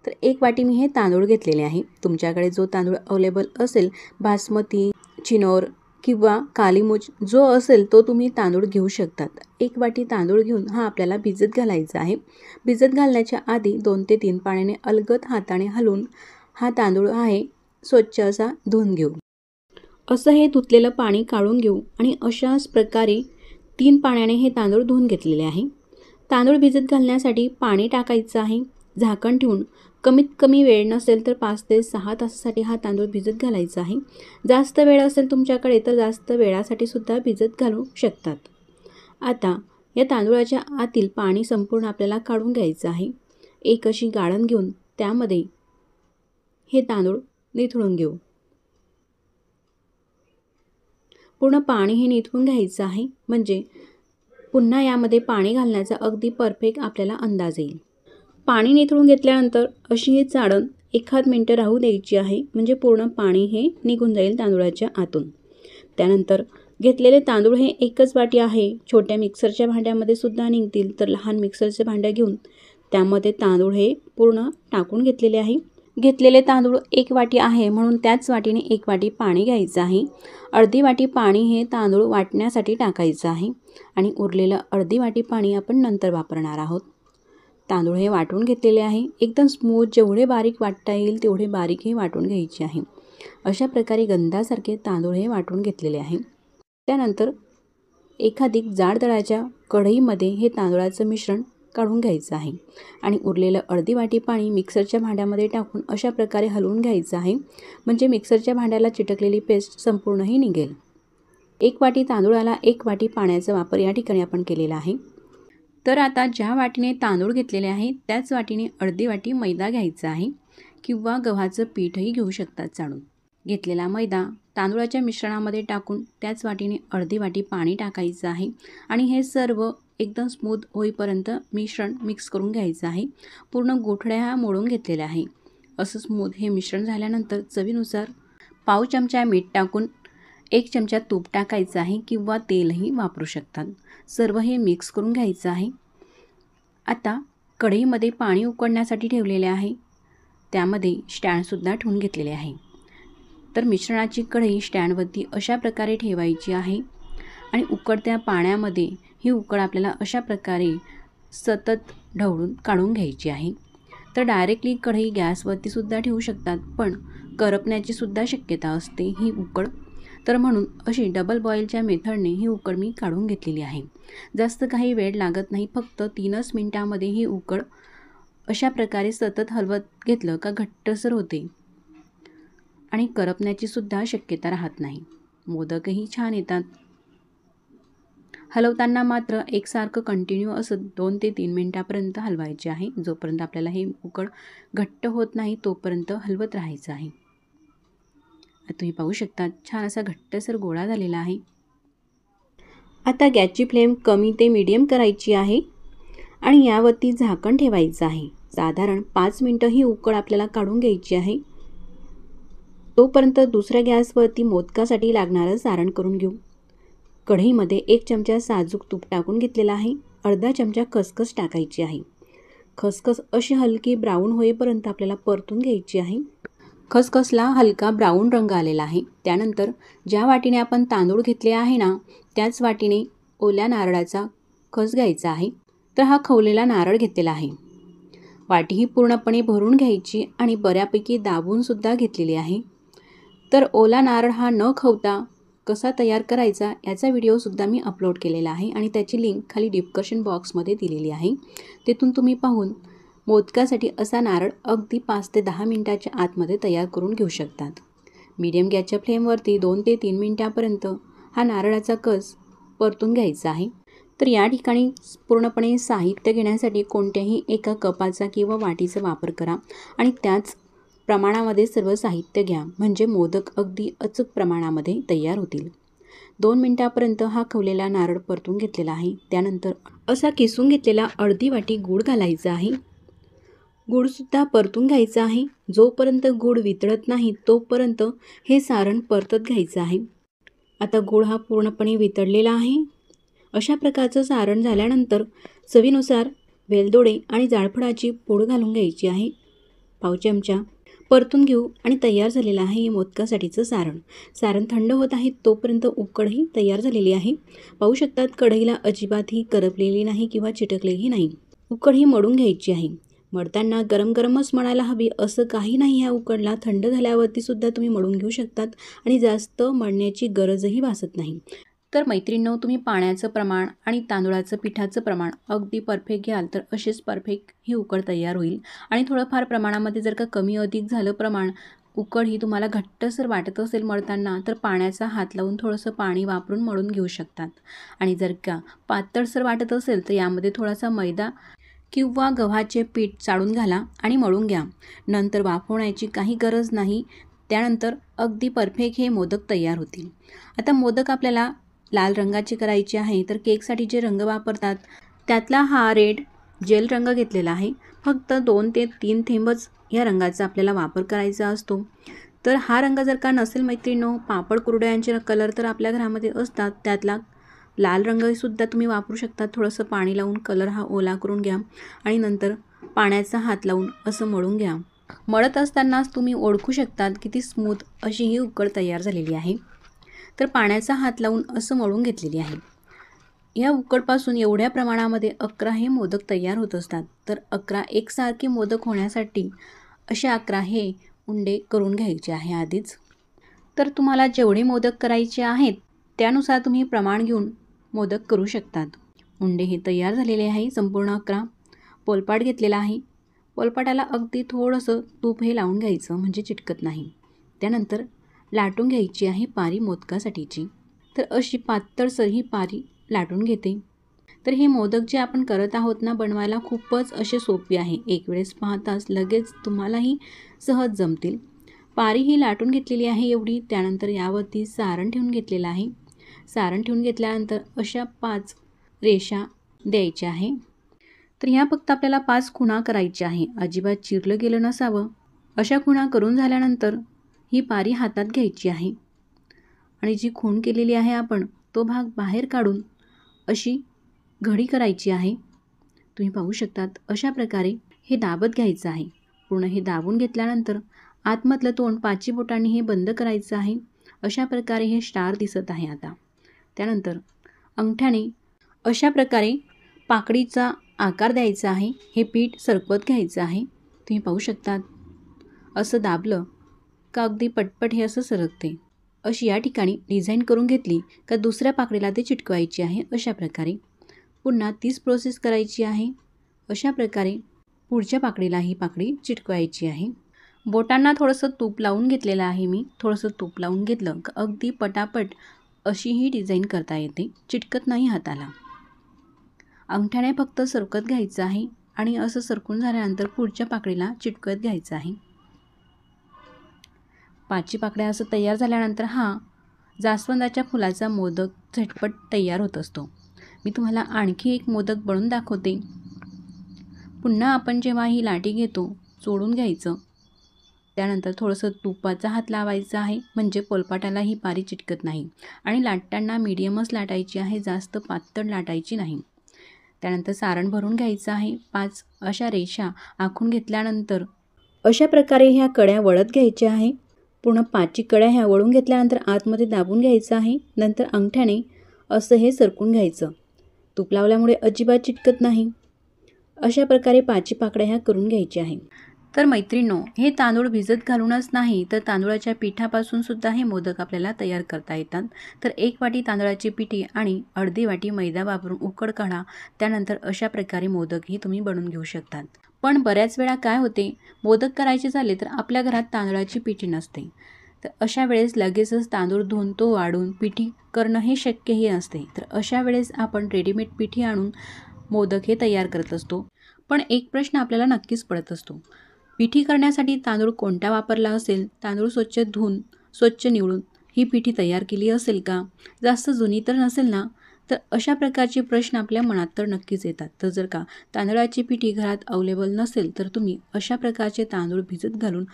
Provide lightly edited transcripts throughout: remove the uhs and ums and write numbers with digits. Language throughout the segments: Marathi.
तर 1 वाटी मी हे तांदूळ घेतलेले आहे। तुमच्याकडे जो तांदूळ अवेलेबल असेल, बासमती, चिनोर किंवा कालीमुछ जो असेल तो तुम्ही तांदूळ घेऊ शकतात। 1 वाटी तांदूळ घेऊन हा आपल्याला भिजत घालायचा आहे। भिजत घालण्याच्या आधी 2 ते 3 पाण्याने अलगद हाताने हलवून हा तांदूळ आहे स्वच्छ असा धुवून घेऊ। असं हे धुतलेलं पाणी काढून घेऊ आणि अशाच प्रकारे 3 पाण्याने हे तांदूळ धुवून घेतलेले आहे। तांदूळ भिजत घालण्यासाठी पाणी टाकायचं आहे। झाकण ठेवून कमीत कमी वेळ नसेल तर 5 ते 6 तासासाठी हा तांदूळ भिजत घालायचा आहे। जास्त वेळ असेल तुमच्याकडे तर जास्त वेळासाठी सुद्धा भिजत घालू शकतात। आता या तांदूळाच्या आतील पाणी संपूर्ण आपल्याला काढून घ्यायचं आहे। एक अशी गाळण घेऊन त्यामध्ये हे तांदूळ निथळून घेऊ। पूर्ण पाणी हे निथळून घ्यायचं आहे, म्हणजे पुन्हा यामध्ये पाणी घालण्याचा अगदी परफेक्ट आपल्याला अंदाज येईल। पाणी निथळून घेतल्यानंतर अशी ही चाळण एखाद मिनिट राहू द्यायची आहे, म्हणजे पूर्ण पाणी हे निघून जाईल तांदूळाच्या आतून। त्यानंतर घेतलेले तांदूळ हे एकच वाटी आहे। छोट्या मिक्सरच्या भांड्यामध्ये सुद्धा निघतील, तर लहान मिक्सरचे भांडे घेऊन त्यामध्ये तांदूळ हे पूर्ण टाकून घेतलेले आहे। घेतलेले तांदूळ 1 वाटी आहे म्हणून त्याच वाटीने 1 वाटी पाणी घ्यायचं आहे। अर्धी वाटी पाणी हे तांदूळ वाटण्यासाठी टाकायचं आहे आणि उरलेलं अर्धी वाटी पाणी आपण नंतर वापरणार आहोत। तांदूळ हे वाटून घेतलेले आहे। एकदम स्मूथ, जेवढे बारीक वाटता येईल तेवढे बारीक हे वाटून घ्यायचे आहे। अशा प्रकारे गंधासारखे तांदूळ हे वाटून घेतलेले आहे। त्यानंतर एखादी जाड दळाच्या कढईमध्ये हे तांदूळाचं मिश्रण काढून घ्यायचं आहे आणि उरलेलं अर्धी वाटी पाणी मिक्सरच्या भांड्यामध्ये टाकून अशा प्रकारे हलवून घ्यायचं आहे, म्हणजे मिक्सरच्या भांड्याला चिटकलेली पेस्ट संपूर्णही निघेल। 1 वाटी तांदूळाला 1 वाटी पाण्याचा वापर या ठिकाणी आपण केलेला आहे। तर आता ज्या वाटीने तांदूळ घेतलेले आहे त्याच वाटीने अर्धी वाटी मैदा घ्यायचा आहे किंवा गव्हाचं पीठही घेऊ शकतात चाळून। घेतलेला मैदा तांदूळाच्या मिश्रणामध्ये टाकून त्याच वाटीने अर्धी वाटी पाणी टाकायचं आहे आणि हे सर्व एकदम स्मूथ होईपर्यंत मिश्रण मिक्स करून घ्यायचं आहे। पूर्ण गोठड्या ह्या मोडून घेतलेल्या आहे। असं स्मूथ हे मिश्रण झाल्यानंतर चवीनुसार पाव चमचा मीठ टाकून 1 चमचा तूप टाकायचं आहे किंवा तेलही वापरू शकतात। सर्व हे मिक्स करून घ्यायचं आहे। आता कढईमध्ये पाणी उकळण्यासाठी ठेवलेले आहे, त्यामध्ये स्टँडसुद्धा ठेवून घेतलेले आहे। तर मिश्रणाची कढई स्टँडवरती अशा प्रकारे ठेवायची आहे आणि उकळत्या पाण्यामध्ये ही उकळ आपल्याला अशा प्रकारे सतत ढवळून काढून घ्यायची आहे। तर डायरेक्टली कढई गॅसवरती सुद्धा ठेवू शकतात, पण करपण्याची सुद्धा शक्यता असते ही उकळ, तर म्हणून अशी डबल बॉईलच्या मेथडने ही उकळ मी काढून घेतलेली आहे। जास्त काही वेळ लागत नाही, फक्त 3च मिनिटांमध्ये ही उकळ अशा प्रकारे सतत हलवत घेतलं का घट्टसर होते आणि करपण्याची सुद्धा शक्यता राहत नाही। मोदकही छान येतात। हलवताना मात्र एकसारखं कंटिन्यू असं 2 ते 3 मिनिटापर्यंत हलवायचे आहे। जोपर्यंत आपल्याला हे उकळ घट्ट होत नाही तोपर्यंत हलवत राहायचं आहे। तुम्ही पाहू शकता छान असा घट्टसर गोळा झालेला आहे। आता गॅसची फ्लेम कमी ते मीडियम करायची आहे आणि यावरती झाकण ठेवायचं आहे। साधारण 5 मिनिटं ही उकळ आपल्याला काढून घ्यायची आहे। तोपर्यंत दुसऱ्या गॅसवरती मोदकासाठी लागणारं सारण करून घेऊ। कढईमध्ये 1 चमचा साजूक तूप टाकून घेतलेला आहे। अर्धा चमचा खसखस टाकायची आहे। खसखस अशी हलकी ब्राऊन होईपर्यंत आपल्याला परतून घ्यायची आहे। खसखसला हलका ब्राऊन रंग आलेला आहे। त्यानंतर ज्या वाटीने आपण तांदूळ घेतले आहे ना, त्याच वाटीने ओल्या नारळाचा खस घ्यायचा आहे। तर हा खवलेला नारळ घेतलेला आहे। वाटी ही पूर्णपणे भरून घ्यायची आणि बऱ्यापैकी दाबून सुद्धा घेतलेली आहे। तर ओला नारळ हा न खवता कसा तयार करायचा याचा व्हिडिओसुद्धा मी अपलोड केलेला आहे आणि त्याची लिंक खाली डिस्क्रिप्शन बॉक्समध्ये दिलेली आहे। तिथून तुम्ही पाहून मोदकासाठी असा नारळ अगदी 5 ते 10 मिनिटाच्या आतमध्ये तयार करून घेऊ शकतात। मीडियम गॅसच्या फ्लेमवरती 2 ते 3 मिनिटापर्यंत हा नारळाचा कस परतून घ्यायचा आहे। तर या ठिकाणी पूर्णपणे साहित्य घेण्यासाठी कोणत्याही एका कपाचा किंवा वाटीचा वापर करा आणि त्याच प्रमाणामध्ये सर्व साहित्य घ्या, म्हणजे मोदक अगदी अचूक प्रमाणामध्ये तयार होतील। 2 मिनिटापर्यंत हा खवलेला नारळ परतून घेतलेला आहे। त्यानंतर असा किसून घेतलेला अर्धी वाटी गूळ घालायचा आहे। गूळसुद्धा परतून घ्यायचा आहे। जोपर्यंत गूळ वितळत नाही तोपर्यंत हे सारण परतत घ्यायचं आहे। आता गूळ हा पूर्णपणे वितळलेला आहे। अशा प्रकारचं सारण झाल्यानंतर चवीनुसार वेलदोडे आणि जायफळाची पूड घालून घ्यायची आहे। पाव चमचा परतून घेऊ आणि तयार झालेलं आहे हे मोदकासाठीचं सारण. सारण थंड होत आहे तोपर्यंत उकडही तयार झालेली आहे. पाहू शकतात कढईला अजिबातही करपलेली नाही किंवा चिटकलेली नाही. उकड ही मळून घ्यायची आहे. मळताना गरम गरमच मळायला हवी असं काही नाही. ह्या उकडला थंड झाल्यावरती सुद्धा तुम्ही मळून घेऊ शकतात आणि जास्त मळण्याची गरजही भासत नाही. तर मैत्रिणींनो, तुम्ही पाण्याचं प्रमाण आणि तांदूळाचं पिठाचं प्रमाण अगदी परफेक्ट घ्याल तर असेच परफेक्ट ही उकड तयार होईल. आणि थोडंफार प्रमाणामध्ये जर का कमी अधिक झालं प्रमाण, उकड ही तुम्हाला घट्टसर वाटत असेल मळताना, तर पाण्याचा हात लावून थोडंसं पाणी वापरून मळून घेऊ शकतात. आणि जर का पातळसर वाटत असेल तर यामध्ये थोडासा मैदा किंवा गव्हाचे पीठ चाळून घाला आणि मळून घ्या. नंतर वाफवण्याची काही गरज नाही. त्यानंतर अगदी परफेक्ट हे मोदक तयार होतील. आता मोदक आपल्याला लाल रंगाचे करायचे आहे, तर केकसाठी जे रंग वापरतात त्यातला हा रेड जेल रंग घेतलेला आहे. फक्त 2 ते 3 थेंबच या रंगाचा आपल्याला वापर करायचा असतो. तर हा रंग जर का नसेल मैत्रिणींनो, पापड कुरडयांचे कलर तर आपल्या घरामध्ये असतात, त्यातला लाल रंगसुद्धा तुम्ही वापरू शकता. थोडंसं पाणी लावून कलर हा ओला करून घ्या आणि नंतर पाण्याचा हात लावून असं मळून घ्या. मळत असतानाच तुम्ही ओळखू शकतात किती स्मूथ अशी ही उकड तयार झालेली आहे. तर पाण्याचा हात लावून असं मळून घेतलेली आहे. या उकडपासून एवढ्या प्रमाणामध्ये 11 हे मोदक तयार होत असतात. तर 11 एकसारखे मोदक होण्यासाठी असे 11 हे उंडे करून घ्यायचे आहे आधीच. तर तुम्हाला जेवढे मोदक करायचे आहेत त्यानुसार तुम्ही प्रमाण घेऊन मोदक करू शकतात. उंडे हे तयार झालेले आहे संपूर्ण 11. पोलपाट घेतलेला आहे. पोलपाटाला अगदी थोडंसं तूप हे लावून घ्यायचं म्हणजे चिटकत नाही. त्यानंतर लाटून घ्यायची आहे पारी मोदकासाठीची. तर अशी पातळसर ही पारी लाटून घेते. तर हे मोदक जे आपण करत आहोत ना बनवायला, खूपच असे सोपे आहे. एक वेळेस पाहताच लगेच तुम्हालाही सहज जमतील. पारी ही लाटून घेतलेली आहे एवढी. त्यानंतर यावरती सारण ठेवून घेतलेलं आहे. सारण ठेवून घेतल्यानंतर अशा 5 रेषा द्यायच्या आहे. तर ह्या फक्त आपल्याला 5 खुणा करायच्या आहे. अजिबात चिरलं गेलं नसावं. अशा खुणा करून झाल्यानंतर ही पारी हातात घ्यायची आहे आणि जी खूण केलेली आहे आपण तो भाग बाहेर काढून अशी घडी करायची आहे. तुम्ही पाहू शकतात अशा प्रकारे हे दाबत घ्यायचं आहे. पूर्ण हे दाबून घेतल्यानंतर आतमधलं तोंड 5 बोटांनी हे बंद करायचं आहे. अशा प्रकारे हे स्टार दिसत आहे आता. त्यानंतर अंगठ्याने अशा प्रकारे पाकडीचा आकार द्यायचा आहे. हे पीठ सरकवत घ्यायचं आहे. तुम्ही पाहू शकतात असं दाबलं का अगदी पटपट हे असं सरकते. अशी या ठिकाणी डिझाईन करून घेतली का दुसऱ्या पाकडीला ते चिटकवायची आहे. अशा प्रकारे पुन्हा तीच प्रोसेस करायची आहे. अशा प्रकारे पुढच्या पाकडीला ही पाकडी चिटकवायची आहे. बोटांना थोडंसं तूप लावून घेतलेलं आहे मी. थोडंसं तूप लावून घेतलं का अगदी पटापट अशी ही डिझाईन करता येते. चिटकत नाही हाताला. अंगठ्याने फक्त सरकत घ्यायचं आहे आणि असं सरकून झाल्यानंतर पुढच्या पाकडीला चिटकवत घ्यायचं आहे. 5 पाकड्या असं तयार झाल्यानंतर हा जास्वंदाच्या फुलाचा मोदक झटपट तयार होत असतो. मी तुम्हाला आणखी एक मोदक बनवून दाखवते. पुन्हा आपण जेव्हा ही लाटी घेतो चोळून घ्यायचं. त्यानंतर थोडंसं तुपाचा हात लावायचा आहे म्हणजे पोलपाटाला ही पारी चिटकत नाही. आणि लाटताना मीडियमच लाटायची आहे, जास्त पातळ लाटायची नाही. त्यानंतर सारण भरून घ्यायचं आहे. 5 अशा रेषा आखून घेतल्यानंतर अशा प्रकारे ह्या कड्या वळत घ्यायच्या आहे. पूर्ण 5 कड्या ह्या वळून घेतल्यानंतर आतमध्ये दाबून घ्यायचं आहे. नंतर अंगठ्याने असं हे सरकून घ्यायचं. तूप लावल्यामुळे अजिबात चिटकत नाही. अशा प्रकारे 5 पाकड्या ह्या करून घ्यायच्या आहे. तर मैत्रिणींनो, हे तांदूळ भिजत घालूनच नाही तर तांदूळाच्या पिठापासून सुद्धा हे मोदक आपल्याला तयार करता येतात. तर 1 वाटी तांदळाची पिठी आणि अर्धी वाटी मैदा वापरून उकड काढा. त्यानंतर अशा प्रकारे मोदकही तुम्ही बनवून घेऊ शकतात. पण बऱ्याच वेळा काय होते, मोदक करायचे झाले तर आपल्या घरात तांदळाची पिठी नसते. तर अशा वेळेस लगेचच तांदूळ धुवून तो वाढून पिठी करणं हे शक्यही नसते. तर अशा वेळेस आपण रेडीमेड पिठी आणून मोदक हे तयार करत असतो. पण एक प्रश्न आपल्याला नक्कीच पडत असतो, पिठी करण्यासाठी तांदूळ कोणता वापरला असेल? तांदूळ स्वच्छ धुवून स्वच्छ निवडून ही पिठी तयार केली असेल का? जास्त जुनी तर नसेल ना? तर अशा प्रकारचे प्रश्न आपल्या मनात तर नक्कीच येतात. तर जर का तांदळाची पिठी घरात अवेलेबल नसेल तर तुम्ही अशा प्रकारचे तांदूळ भिजत घालून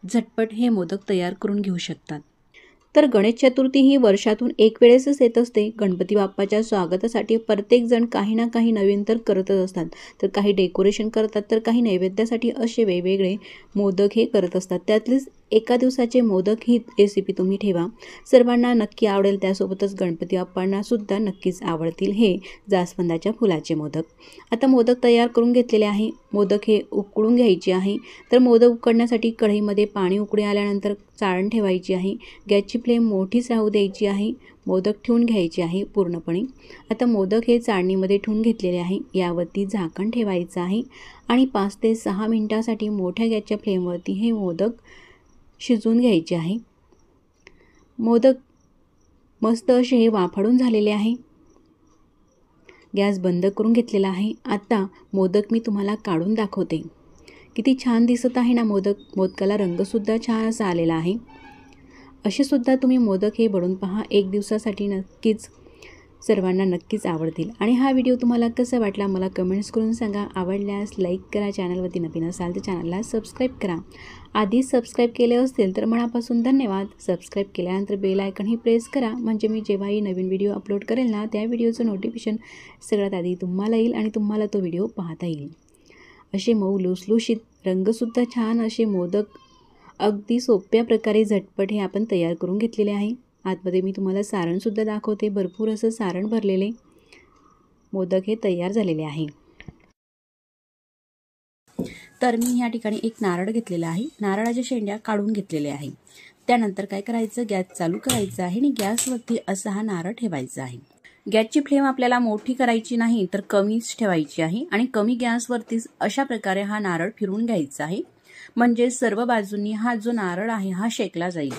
झटपट हे मोदक तयार करून घेऊ शकतात. तर गणेश चतुर्थी ही वर्षातून एक वेळेसच येत असते. गणपती बाप्पाच्या स्वागतासाठी प्रत्येकजण काही ना काही नवीन तर करतच असतात. तर काही डेकोरेशन करतात, तर काही नैवेद्यासाठी असे वेगवेगळे मोदक हे करत असतात. त्यातलीच एका दिवसाचे मोदक ही रेसिपी तुम्ही ठेवा, सर्वांना नक्की आवडेल. त्यासोबतच गणपती बाप्पांना सुद्धा नक्कीच आवडतील हे जास्वंदाच्या फुलाचे मोदक. आता मोदक तयार करून घेतलेले आहे. मोदक हे उकळून घ्यायचे आहे. तर मोदक उकडण्यासाठी कढईमध्ये पाणी उकळी आल्यानंतर चाळण ठेवायची आहे. गॅसची फ्लेम मोठीच राहू द्यायची आहे. मोदक ठेवून घ्यायचे आहे पूर्णपणे. आता मोदक हे चाळणीमध्ये ठेवून घेतलेले आहे. यावरती झाकण ठेवायचं आहे आणि 5 ते 6 मिनिटांसाठी मोठ्या गॅसच्या फ्लेमवरती हे मोदक शिजवून घ्यायचे आहे. मोदक मस्त असे हे वाफाळून झालेले आहे. गॅस बंद करून घेतलेला आहे. आता मोदक मी तुम्हाला काढून दाखवते. किती छान दिसत आहे ना मोदक. मोदकाला रंगसुद्धा छान असा आलेला आहे. असे सुद्धा तुम्ही मोदक हे बनवून पहा. एक दिवसासाठी नक्कीच सर्वांना नक्कीच आवडतील. आणि हा व्हिडिओ तुम्हाला कसा वाटला मला कमेंट्स करून सांगा. आवडल्यास लाईक करा. चॅनलवरती नवीन असाल तर चॅनलला सबस्क्राईब करा. आधीच सबस्क्राईब केले असतील तर मनापासून धन्यवाद. सबस्क्राईब केल्यानंतर बेल आयकॉनही प्रेस करा, म्हणजे मी जेव्हाही नवीन व्हिडिओ अपलोड करेल ना त्या व्हिडिओचं नोटिफिकेशन सगळ्यात आधी तुम्हाला येईल आणि तुम्हाला तो व्हिडिओ पाहता येईल. असे मऊ लुसलुशीत, रंगसुद्धा छान असे मोदक अगदी सोप्या प्रकारे झटपट हे आपण तयार करून घेतलेले आहे. आतमध्ये मी तुम्हाला सारणसुद्धा दाखवते. भरपूर असं सारण भरलेले मोदक हे तयार झालेले आहे. तर मी या ठिकाणी एक नारळ घेतलेला आहे. नारळाच्या शेंड्या काढून घेतलेल्या आहे. त्यानंतर काय करायचं, गॅस चालू करायचा आहे आणि गॅसवरती असा हा नारळ ठेवायचा आहे. गॅसची फ्लेम आपल्याला मोठी करायची नाही तर कमीच ठेवायची आहे आणि कमी गॅसवरतीच अशा प्रकारे हा नारळ फिरवून घ्यायचा आहे, म्हणजे सर्व बाजूंनी हा जो नारळ आहे हा शेकला जाईल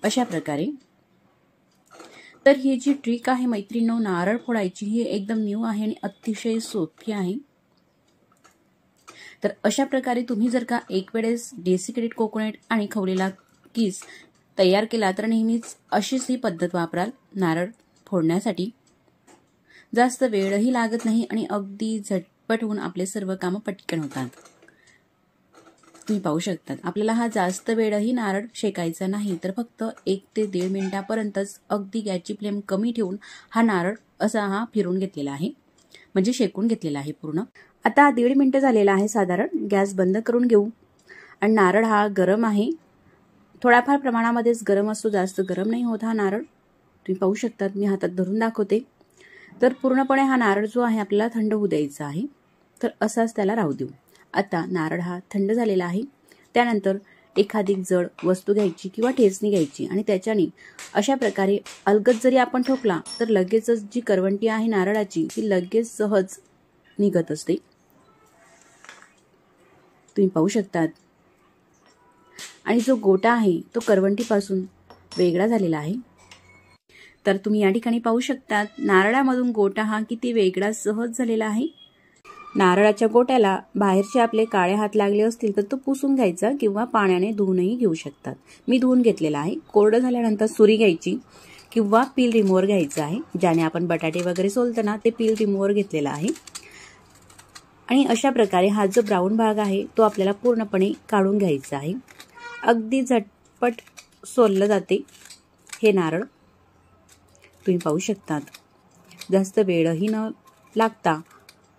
अशा प्रकारे. तर ही जी ट्रिक आहे मैत्रिणींनो, नारळ फोडायची ही एकदम न्यू आहे आणि अतिशय सोपी आहे. तर अशा प्रकारे तुम्ही जर का एक वेळेस डेसिकेटेड कोकोनट आणि खवलेला किस तयार केला तर नेहमीच अशीच ही पद्धत वापराल नारळ फोडण्यासाठी. जास्त वेळही लागत नाही आणि अगदी झटपट होऊन आपले सर्व कामं पटकन होतात. तुम्ही पाहू शकतात आपल्याला हा जास्त वेळही नारळ शेकायचा नाही, तर फक्त 1 ते 1.5 मिनिटापर्यंतच अगदी गॅसची फ्लेम कमी ठेवून हा नारळ असा हा फिरवून घेतलेला आहे, म्हणजे शेकून घेतलेला आहे पूर्ण. आता 1.5 मिनिट झालेला आहे साधारण. गॅस बंद करून घेऊ. आणि नारळ हा गरम आहे, थोड्याफार प्रमाणामध्येच गरम असतो, जास्त गरम नाही होत हा नारळ. तुम्ही पाहू शकतात, मी हातात धरून दाखवते. तर पूर्णपणे हा नारळ जो आहे आपल्याला थंड होऊ द्यायचा आहे, तर असाच त्याला राहू देऊ. आता नारळ हा थंड झालेला आहे. त्यानंतर एखादी जड वस्तू घ्यायची किंवा ठेचणी घ्यायची आणि त्याच्याने अशा प्रकारे अलगद जरी आपण ठोकला तर लगेचच जी करवंटी आहे नारळाची ती लगेच सहज निघत असते. तुम्ही पाहू शकतात. आणि जो गोटा आहे तो करवंटीपासून वेगळा झालेला आहे. तर तुम्ही या ठिकाणी पाहू शकतात नारळामधून गोटा हा किती वेगळा सहज झालेला आहे. नारळाच्या गोट्याला बाहेरचे आपले काळे हात लागले असतील तर तो पुसून घ्यायचा किंवा पाण्याने धुवूनही घेऊ शकतात. मी धुवून घेतलेला आहे. कोरडं झाल्यानंतर सुरी घ्यायची किंवा पील रिमूव्हर घ्यायचं आहे, ज्याने आपण बटाटे वगैरे सोलतो ना ते पील रिमूव्हर घेतलेला आहे. आणि अशा प्रकारे हा जो ब्राऊन भाग आहे तो आपल्याला पूर्णपणे काढून घ्यायचा आहे. अगदी झटपट सोललं जाते हे नारळ. तुम्ही पाहू शकतात जास्त वेळही न लागता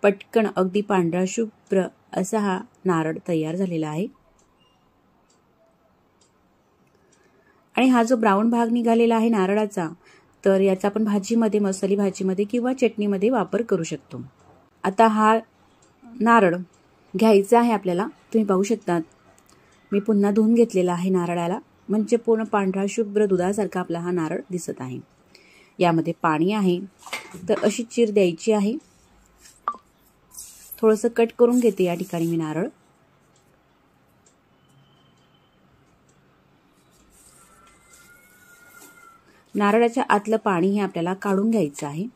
पटकन अगदी पांढरा शुभ्र असा हा नारळ तयार झालेला आहे. आणि हा जो ब्राऊन भाग निघालेला आहे नारळाचा, तर याचा आपण भाजीमध्ये, मसाली भाजीमध्ये किंवा चटणीमध्ये वापर करू शकतो. आता हा नारळ घ्यायचा आहे आपल्याला. तुम्ही पाहू शकतात मी पुन्हा धुवून घेतलेला आहे नारळाला, म्हणजे पूर्ण पांढरा शुभ्र दुधासारखा आपला हा नारळ दिसत आहे. यामध्ये पाणी आहे, तर अशी चीर द्यायची आहे. थोडंसं कट करून घेते या ठिकाणी मी नारळ. नारळाच्या आतलं पाणी हे आपल्याला काढून घ्यायचं आहे.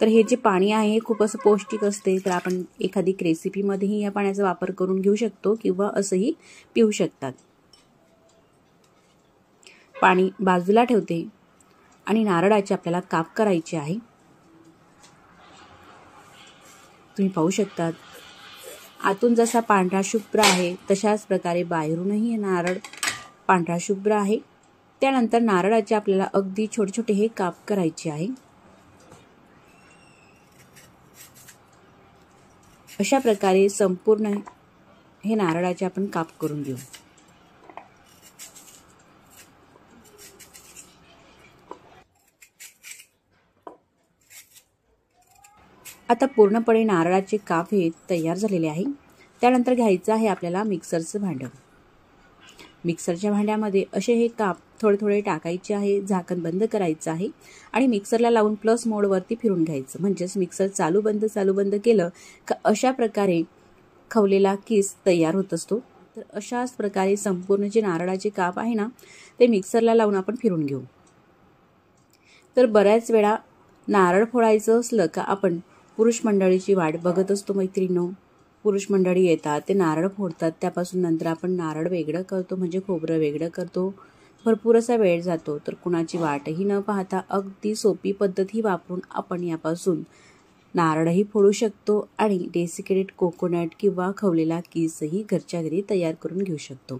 तर हे जे पाणी आहे हे खूप असं पौष्टिक असते, तर आपण एखादी रेसिपीमध्येही या पाण्याचा वापर करून घेऊ शकतो किंवा असंही पिऊ शकतात. पाणी बाजूला ठेवते आणि नारळाचे आपल्याला काप करायचे आहे. तुम्ही पाहू शकतात आतून जसा पांढरा शुभ्र आहे तशाच प्रकारे बाहेरूनही नारळ पांढरा शुभ्र आहे। त्यानंतर नारळाचे आपल्याला अगदी छोटे छोटे हे काप करायचे आहे। अशा प्रकारे संपूर्ण हे नारळाचे आपण काप करून घेऊ। आता पूर्णपणे नारळाचे काप हे तयार झालेले आहे। त्यानंतर घ्यायचं आहे आपल्याला मिक्सरचं भांडं। मिक्सरच्या भांड्यामध्ये असे हे काप थोडे थोडे टाकायचे आहे, झाकण बंद करायचं आहे आणि मिक्सरला लावून प्लस मोडवरती फिरून घ्यायचं। म्हणजेच मिक्सर चालू बंद केलं का अशा प्रकारे खवलेला किस तयार होत असतो। तर अशाच प्रकारे संपूर्ण जे नारळाचे काप आहे ना ते मिक्सरला लावून आपण फिरून घेऊ। तर बऱ्याच वेळा नारळ फोडायचं असलं का आपण पुरुष मंडळीची वाट बघत असतो मैत्रिणींनो। पुरुष मंडळी येतात, ते नारळ फोडतात, त्यापासून नंतर आपण नारळ वेगळं करतो, म्हणजे खोबरं वेगळं करतो। भरपूर असा वेळ जातो। तर कुणाची वाटही न पाहता अगदी सोपी पद्धती वापरून आपण यापासून नारळही फोडू शकतो आणि डेसिकेटेड कोकोनट किंवा खवलेला किसही घरच्या घरी तयार करून घेऊ शकतो।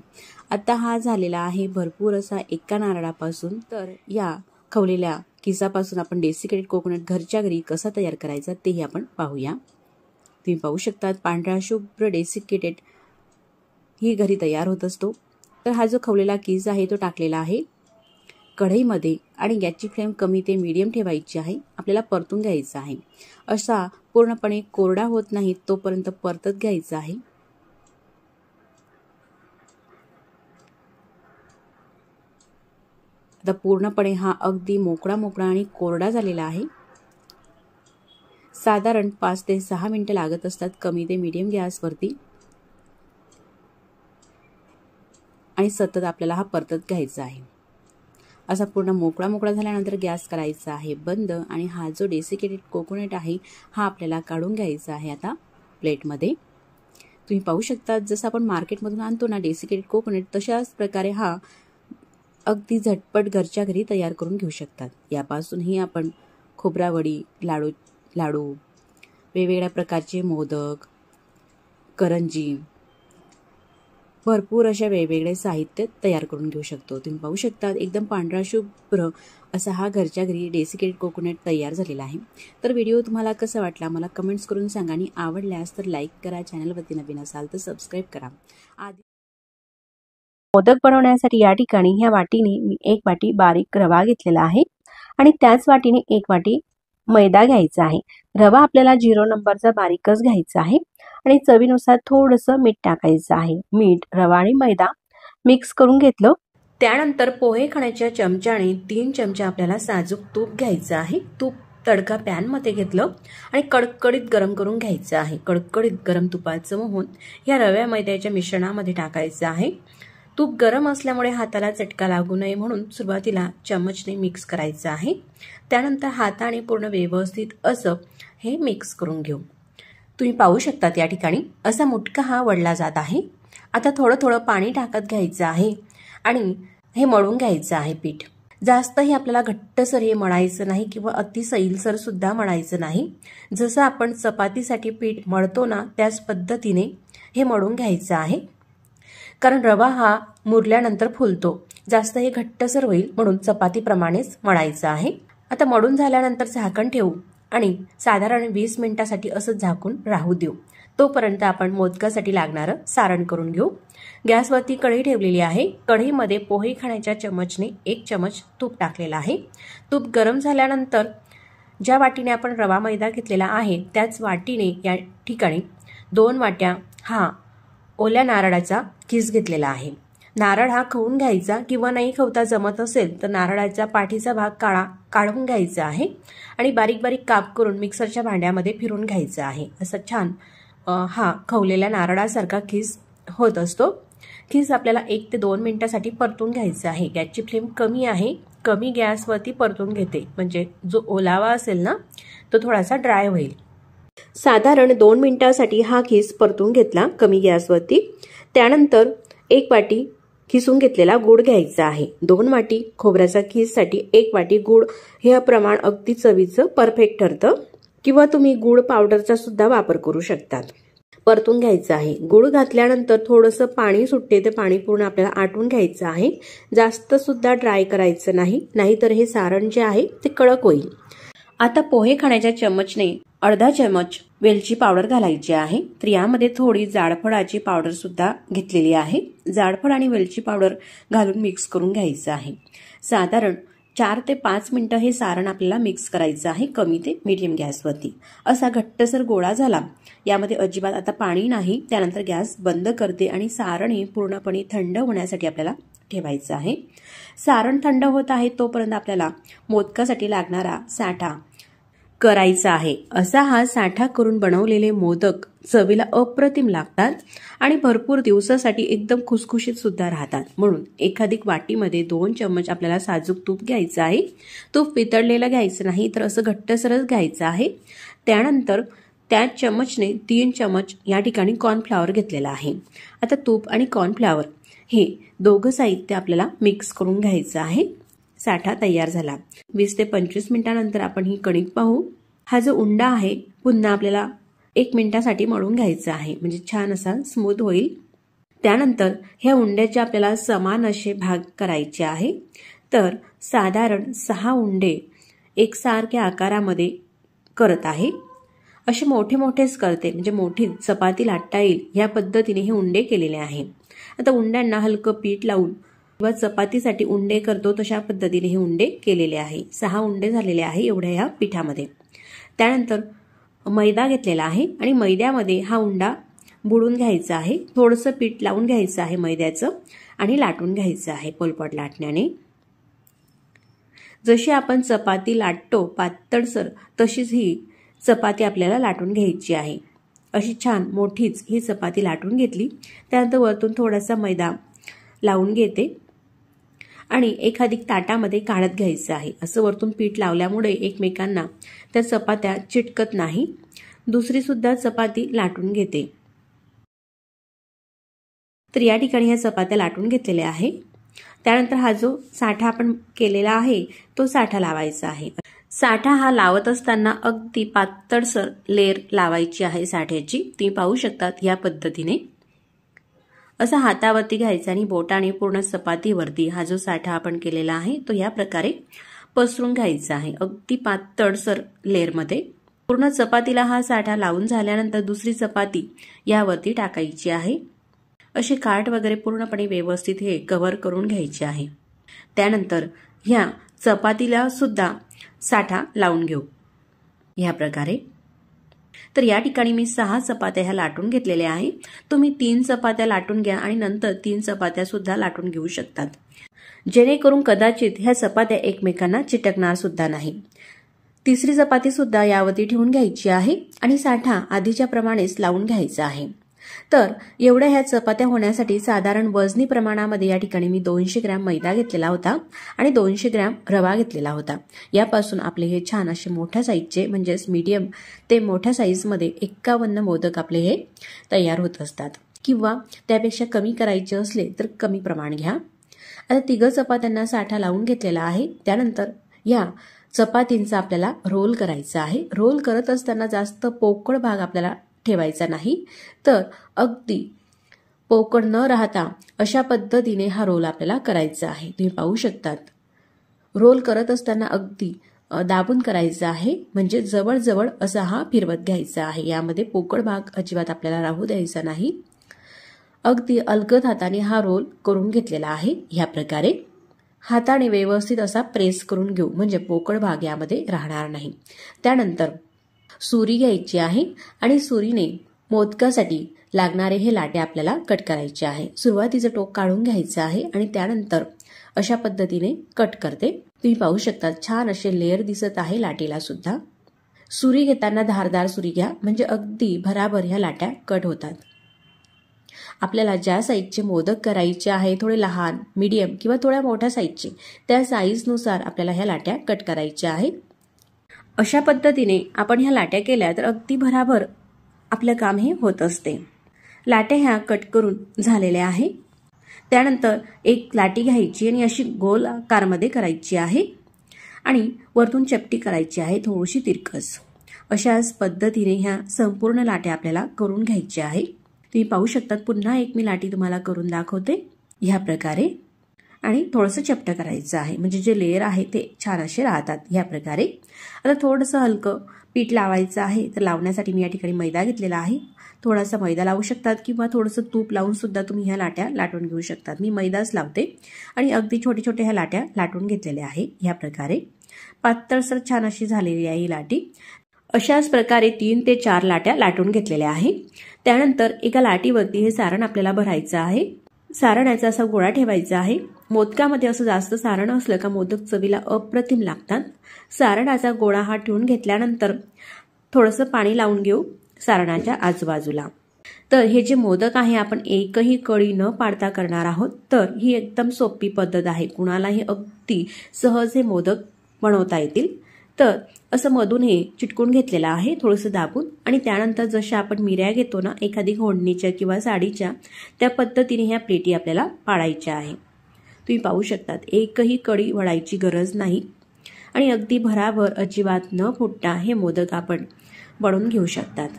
आता हा झालेला आहे भरपूर असा एका नारळापासून। तर या खवलेल्या किसापासून आपण डेसिकेटेड कोकोनट घरच्या घरी कसा तयार करायचा तेही आपण पाहूया। तुम्ही पाहू शकता पांढरा शुभ्र डेसिकेटेड ही घरी तयार होत असतो। तर हा जो खवलेला किस आहे तो टाकलेला आहे कढईमध्ये आणि गॅसची फ्लेम कमी ते मीडियम ठेवायची आहे। आपल्याला परतून घ्यायचा आहे। असा पूर्णपणे कोरडा होत नाही तोपर्यंत परतत घ्यायचा आहे। आता पूर्णपणे हा अगदी मोकळा आणि कोरडा झालेला आहे। साधारण 5 ते 6 मिनिटे लागत असतात कमी ते मीडियम गॅसवरती आणि सतत आपल्याला हा परतत घ्यायचा आहे। असा पूर्ण मोकळा झाल्यानंतर गॅस करायचा आहे बंद आणि हा जो डेसिकेटेड कोकोनट आहे हा आपल्याला काढून घ्यायचा आहे आता प्लेटमध्ये। तुम्ही पाहू शकता जसं आपण मार्केटमधून आणतो ना डेसिकेटेड कोकोनट तशाच प्रकारे हा अगदी झटपट घरच्या घरी तयार करून घेऊ शकतात। यापासूनही आपण खोबरावडी, लाडू, वेगवेगळ्या प्रकारचे मोदक, करंजी, भरपूर अशा वेगवेगळे साहित्य तयार करून घेऊ शकतो। तुम्ही पाहू शकता एकदम पांढरा शुभ्र असा हा घरच्या घरी डेसिकेटेड कोकोनट तयार झालेला आहे। तर व्हिडिओ तुम्हाला कसा वाटला मला कमेंट्स करून सांगा आणि आवडल्यास तर लाईक करा, चॅनलवरती नवीन असाल तर सबस्क्राईब करा। मोदक बनवण्यासाठी या ठिकाणी ह्या वाटीने मी 1 वाटी बारीक रवा घेतलेला आहे आणि त्याच वाटीने 1 वाटी मैदा घ्यायचा आहे। रवा आपल्याला 0 नंबरचा बारीकच घ्यायचा आहे आणि चवीनुसार थोडंसं मीठ टाकायचं आहे। मीठ, रवा आणि मैदा मिक्स करून घेतलं। त्यानंतर पोहे खाण्याच्या चमच्याने 3 चमचे आपल्याला साजूक तूप घ्यायचं आहे। तूप तडका पॅन मध्ये घेतलं आणि कडकडीत गरम करून घ्यायचं आहे। कडकडीत गरम तुपाचं मोहन या रव्या मैद्याच्या मिश्रणामध्ये टाकायचं आहे। तूप गरम असल्यामुळे हाताला चटका लागू नये म्हणून सुरुवातीला चमचने मिक्स करायचं आहे। त्यानंतर हाताने पूर्ण व्यवस्थित असं हे मिक्स करून घेऊ। तुम्ही पाहू शकता या ठिकाणी असा मुटका हा वळला जात आहे। आता थोडं पाणी टाकत घ्यायचं आहे आणि हे मळून घ्यायचं आहे पीठ। जास्तही आपल्याला घट्टसर हे मळायचं नाही किंवा अति सैलसर सुद्धा मळायचं नाही। जसं आपण चपातीसाठी पीठ मळतो ना त्याच पद्धतीने हे मळून घ्यायचं आहे। कारण रवा हा मुरल्यानंतर फुलतो, जास्त हे घट्टसर होईल म्हणून चपातीप्रमाणेच मळायचं आहे। आता मळून झाल्यानंतर झाकण ठेवू आणि साधारण 20 मिनिटांसाठी असं झाकून राहू देऊ। तोपर्यंत आपण मोदकासाठी लागणारं सारण करून घेऊ। गॅसवरती कढई ठेवलेली आहे। कढईमध्ये पोहे खाण्याच्या चमचने 1 चमच तूप टाकलेला आहे। तूप गरम झाल्यानंतर ज्या वाटीने आपण रवा मैदा घेतलेला आहे त्याच वाटीने या ठिकाणी 2 वाट्या हा ओल्या नारळाचा किस घेतलेला आहे। नारळ हा खवून घ्यायचा किंवा नाही खवता जमत असेल तर नारळाचा पाठीचा भाग काढून घ्यायचा आहे आणि बारीक बारीक काप करून मिक्सरच्या भांड्यामध्ये फिरून घ्यायचा आहे। असं छान हा खवलेल्या नारळासारखा किस होत असतो। किस आपल्याला 1 ते 2 मिनिटांसाठी परतून घ्यायचा आहे। गॅसची फ्लेम कमी आहे, कमी गॅसवरती परतून घेते म्हणजे जो ओलावा असेल ना तो थोडासा ड्राय होईल। साधारण 2 मिनिटांसाठी हा खिस परतून घेतला कमी गॅसवरती। त्यानंतर 1 वाटी खिसून घेतलेला गूळ घ्यायचा आहे। 2 वाटी खोबऱ्याचा खिससाठी 1 वाटी गूळ हे प्रमाण अगदी चवीचं परफेक्ट ठरतं किंवा तुम्ही गूळ पावडरचा सुद्धा वापर करू शकतात। परतून घ्यायचं आहे। गुळ घातल्यानंतर थोडंसं पाणी सुटते, ते पाणी पूर्ण आपल्याला आटून घ्यायचं आहे। जास्त सुद्धा ड्राय करायचं नाही, नाहीतर हे सारण जे आहे ते कडक होईल। आता पोहे खाण्याच्या चमचने अर्धा चमच वेलची पावडर घालायची आहे। तर यामध्ये थोडी जाडफळाची पावडर सुद्धा घेतलेली आहे। जाडफळ आणि वेलची पावडर घालून मिक्स करून घ्यायचं आहे। साधारण 4 ते 5 मिनिटं हे सारण आपल्याला मिक्स करायचं आहे, कमी ते मीडियम गॅसवरती। असा घट्टसर गोळा झाला, यामध्ये अजिबात आता पाणी नाही। त्यानंतर गॅस बंद करते आणि सारण हे पूर्णपणे थंड होण्यासाठी आपल्याला ठेवायचं आहे। सारण थंड होत आहे तोपर्यंत आपल्याला मोदकासाठी लागणारा साठा करायचा आहे। असा हा साठा करून बनवलेले मोदक चवीला अप्रतिम लागतात आणि भरपूर दिवसासाठी एकदम खुसखुशीत सुद्धा राहतात। म्हणून एखादी वाटीमध्ये 2 चम्मच आपल्याला साजूक तूप घ्यायचं आहे। तूप वितळलेलं घ्यायचं नाही, तर असं घट्टसरच घ्यायचं आहे। त्यानंतर त्या चम्मचने 3 चम्मच या ठिकाणी कॉर्नफ्लॉवर घेतलेला आहे। आता तूप आणि कॉर्नफ्लॉवर हे दोघं साहित्य आपल्याला मिक्स करून घ्यायचं आहे। साठा तयार झाला। 20 ते 25 मिनिटांनंतर आपण ही कणिक पाहू। हा जो उंडा आहे पुन्हा आपल्याला 1 मिनिटासाठी मळून घ्यायचा आहे, म्हणजे छान असा स्मूथ होईल। त्यानंतर ह्या उंड्याचे आपल्याला समान असे भाग करायचे आहे। तर साधारण 6 उंडे एकसारख्या आकारामध्ये करत आहे। असे मोठे मोठेच करते, म्हणजे मोठी चपाती लाटता येईल या पद्धतीने हे उंडे केलेले आहे। आता उंड्यांना हलकं पीठ लावून किंवा चपातीसाठी उंडे करतो तशा पद्धतीने हे उंडे केलेले आहे। 6 उंडे झालेले आहे एवढ्या ह्या पिठामध्ये। त्यानंतर मैदा घेतलेला आहे आणि मैद्यामध्ये हा उंडा बुडून घ्यायचा आहे। थोडंसं पीठ लावून घ्यायचं आहे मैद्याचं आणि लाटून घ्यायचं आहे पोलपाट लाटण्याने। जशी आपण चपाती लाटतो पातळसर, तशीच ही चपाती आपल्याला लाटून घ्यायची आहे। अशी छान मोठीच ही चपाती लाटून घेतली। त्यानंतर वरतून थोडासा मैदा लावून घेते आणि एखादी ताटामध्ये काढत घ्यायचं आहे। असं वरतून पीठ लावल्यामुळे एकमेकांना त्या चपात्या चिटकत नाही। दुसरी सुद्धा चपाती लाटून घेते। तर या ठिकाणी ह्या चपात्या लाटून घेतलेल्या आहे। त्यानंतर हा जो साठा आपण केलेला आहे तो साठा लावायचा आहे। साठा हा लावत असताना अगदी पातळसर लेयर लावायची आहे साठ्याची। तुम्ही पाहू शकतात या पद्धतीने असा हातावरती घ्यायचा आणि बोटाने पूर्ण चपातीवरती हा जो साठा आपण केलेला आहे तो या प्रकारे पसरून घ्यायचा आहे, अगदी पातळसर लेअरमध्ये। पूर्ण चपातीला हा साठा लावून झाल्यानंतर दुसरी चपाती यावरती टाकायची आहे। असे काठ वगैरे पूर्णपणे व्यवस्थित हे कव्हर करून घ्यायचे आहे। त्यानंतर ह्या चपातीला सुद्धा साठा लावून घेऊ या प्रकारे। तर या ठिकाणी मी 6 चपात्या ह्या लाटून घेतलेल्या आहे। तुम्ही 3 चपात्या लाटून घ्या आणि नंतर 3 चपात्या सुद्धा लाटून घेऊ शकतात, जेणेकरून कदाचित ह्या चपात्या एकमेकांना चिटकणार सुद्धा नाही। तिसरी चपाती सुद्धा यावरती ठेवून घ्यायची आहे आणि साठा आधीच्या प्रमाणेच लावून घ्यायचा आहे। तर एवढ्या ह्या चपात्या होण्यासाठी साधारण वजनी प्रमाणामध्ये या ठिकाणी मी 200 ग्रॅम मैदा घेतलेला होता आणि 200 ग्रॅम रवा घेतलेला होता। यापासून आपले हे छान असे मोठ्या साईजचे, म्हणजेच मीडियम ते मोठ्या साईजमध्ये 51 मोदक आपले हे तयार होत असतात, किंवा त्यापेक्षा कमी करायचे असले तर कमी प्रमाण घ्या। आता 3 चपात्यांना साठा लावून घेतलेला आहे। त्यानंतर या चपातींचा आपल्याला रोल करायचा आहे। रोल करत असताना जास्त पोकळ भाग आपल्याला ठेवायचा नाही, तर अगदी पोकळ न राहता अशा पद्धतीने हा रोल आपल्याला करायचा आहे। तुम्ही पाहू शकतात रोल करत असताना अगदी दाबून करायचा आहे, म्हणजे जवळ असा हा फिरवत घ्यायचा आहे। यामध्ये पोकळ भाग अजिबात आपल्याला राहू द्यायचा नाही। अगदी अलगद हाताने हा रोल करून घेतलेला आहे। ह्या प्रकारे हाताने व्यवस्थित असा प्रेस करून घेऊ, म्हणजे पोकळ भाग यामध्ये राहणार नाही। त्यानंतर सुरी घ्यायची आहे आणि सुरीने मोदकासाठी लागणारे हे लाटे आपल्याला कट करायचे आहे। सुरुवातीचं टोक काढून घ्यायचं आहे आणि त्यानंतर अशा पद्धतीने कट करते। तुम्ही पाहू शकता छान असे लेयर दिसत आहे लाटेला सुद्धा। सुरी घेताना धारदार सुरी घ्या, म्हणजे अगदी भराभर ह्या लाट्या कट होतात। आपल्याला ज्या साईजचे मोदक करायचे आहे, थोडे लहान, मीडियम किंवा थोड्या मोठ्या साईजचे, त्या साईजनुसार आपल्याला ह्या लाट्या कट करायच्या आहेत। अशा पद्धतीने आपण ह्या लाट्या केल्या तर अगदी भराभर आपलं काम हे होत असते। लाट्या ह्या कट करून झालेल्या आहे। त्यानंतर एक लाटी घ्यायची आणि अशी गोल आकारमध्ये करायची आहे आणि वरतून चपटी करायची आहे थोडीशी तिरकस। अशाच पद्धतीने ह्या संपूर्ण लाट्या आपल्याला करून घ्यायच्या आहे। तुम्ही पाहू शकता पुन्हा एक मी लाटी तुम्हाला करून दाखवते ह्या प्रकारे, आणि थोडंसं चपटं करायचं आहे म्हणजे जे लेयर आहे ते छान असे राहतात ह्या प्रकारे। आता थोडंसं हलकं पीठ लावायचं आहे, तर लावण्यासाठी मी या ठिकाणी मैदा घेतलेला आहे। थोडासा मैदा लावू शकतात किंवा थोडंसं तूप लावून सुद्धा तुम्ही ह्या लाट्या लाटून घेऊ शकतात। मी मैदाच लावते आणि अगदी छोटे छोटे ह्या लाट्या लाटून घेतलेल्या आहे ह्या प्रकारे। पातळसर छान अशी झालेली आहे ही लाटी। अशाच प्रकारे 3 ते 4 लाट्या लाटून घेतलेल्या आहे। त्यानंतर एका लाटीवरती हे सारण आपल्याला भरायचं आहे। सारणाचा असा गोळा ठेवायचा आहे। मोदकामध्ये असं जास्त सारण असलं का मोदक चवीला अप्रतिम लागतात। सारणाचा गोळा हा ठेवून घेतल्यानंतर थोडंसं पाणी लावून घेऊ सारणाच्या आजूबाजूला। तर हे जे मोदक आहे आपण एकही कळी न पाडता करणार आहोत, तर ही एकदम सोपी पद्धत आहे। कुणालाही अगदी सहज हे मोदक बनवता येतील। तर असं मधून हे चिटकून घेतलेलं आहे थोडंसं दाबून, आणि त्यानंतर जशा आपण मिऱ्या घेतो ना एखादी घोडणीच्या किंवा साडीच्या, त्या पद्धतीने ह्या प्लेटी आपल्याला पाडायच्या आहे। तुम्ही पाहू शकतात एकही कडी वळायची गरज नाही आणि अगदी भराभर अजिबात न फुटता हे मोदक आपण बनवून घेऊ शकतात।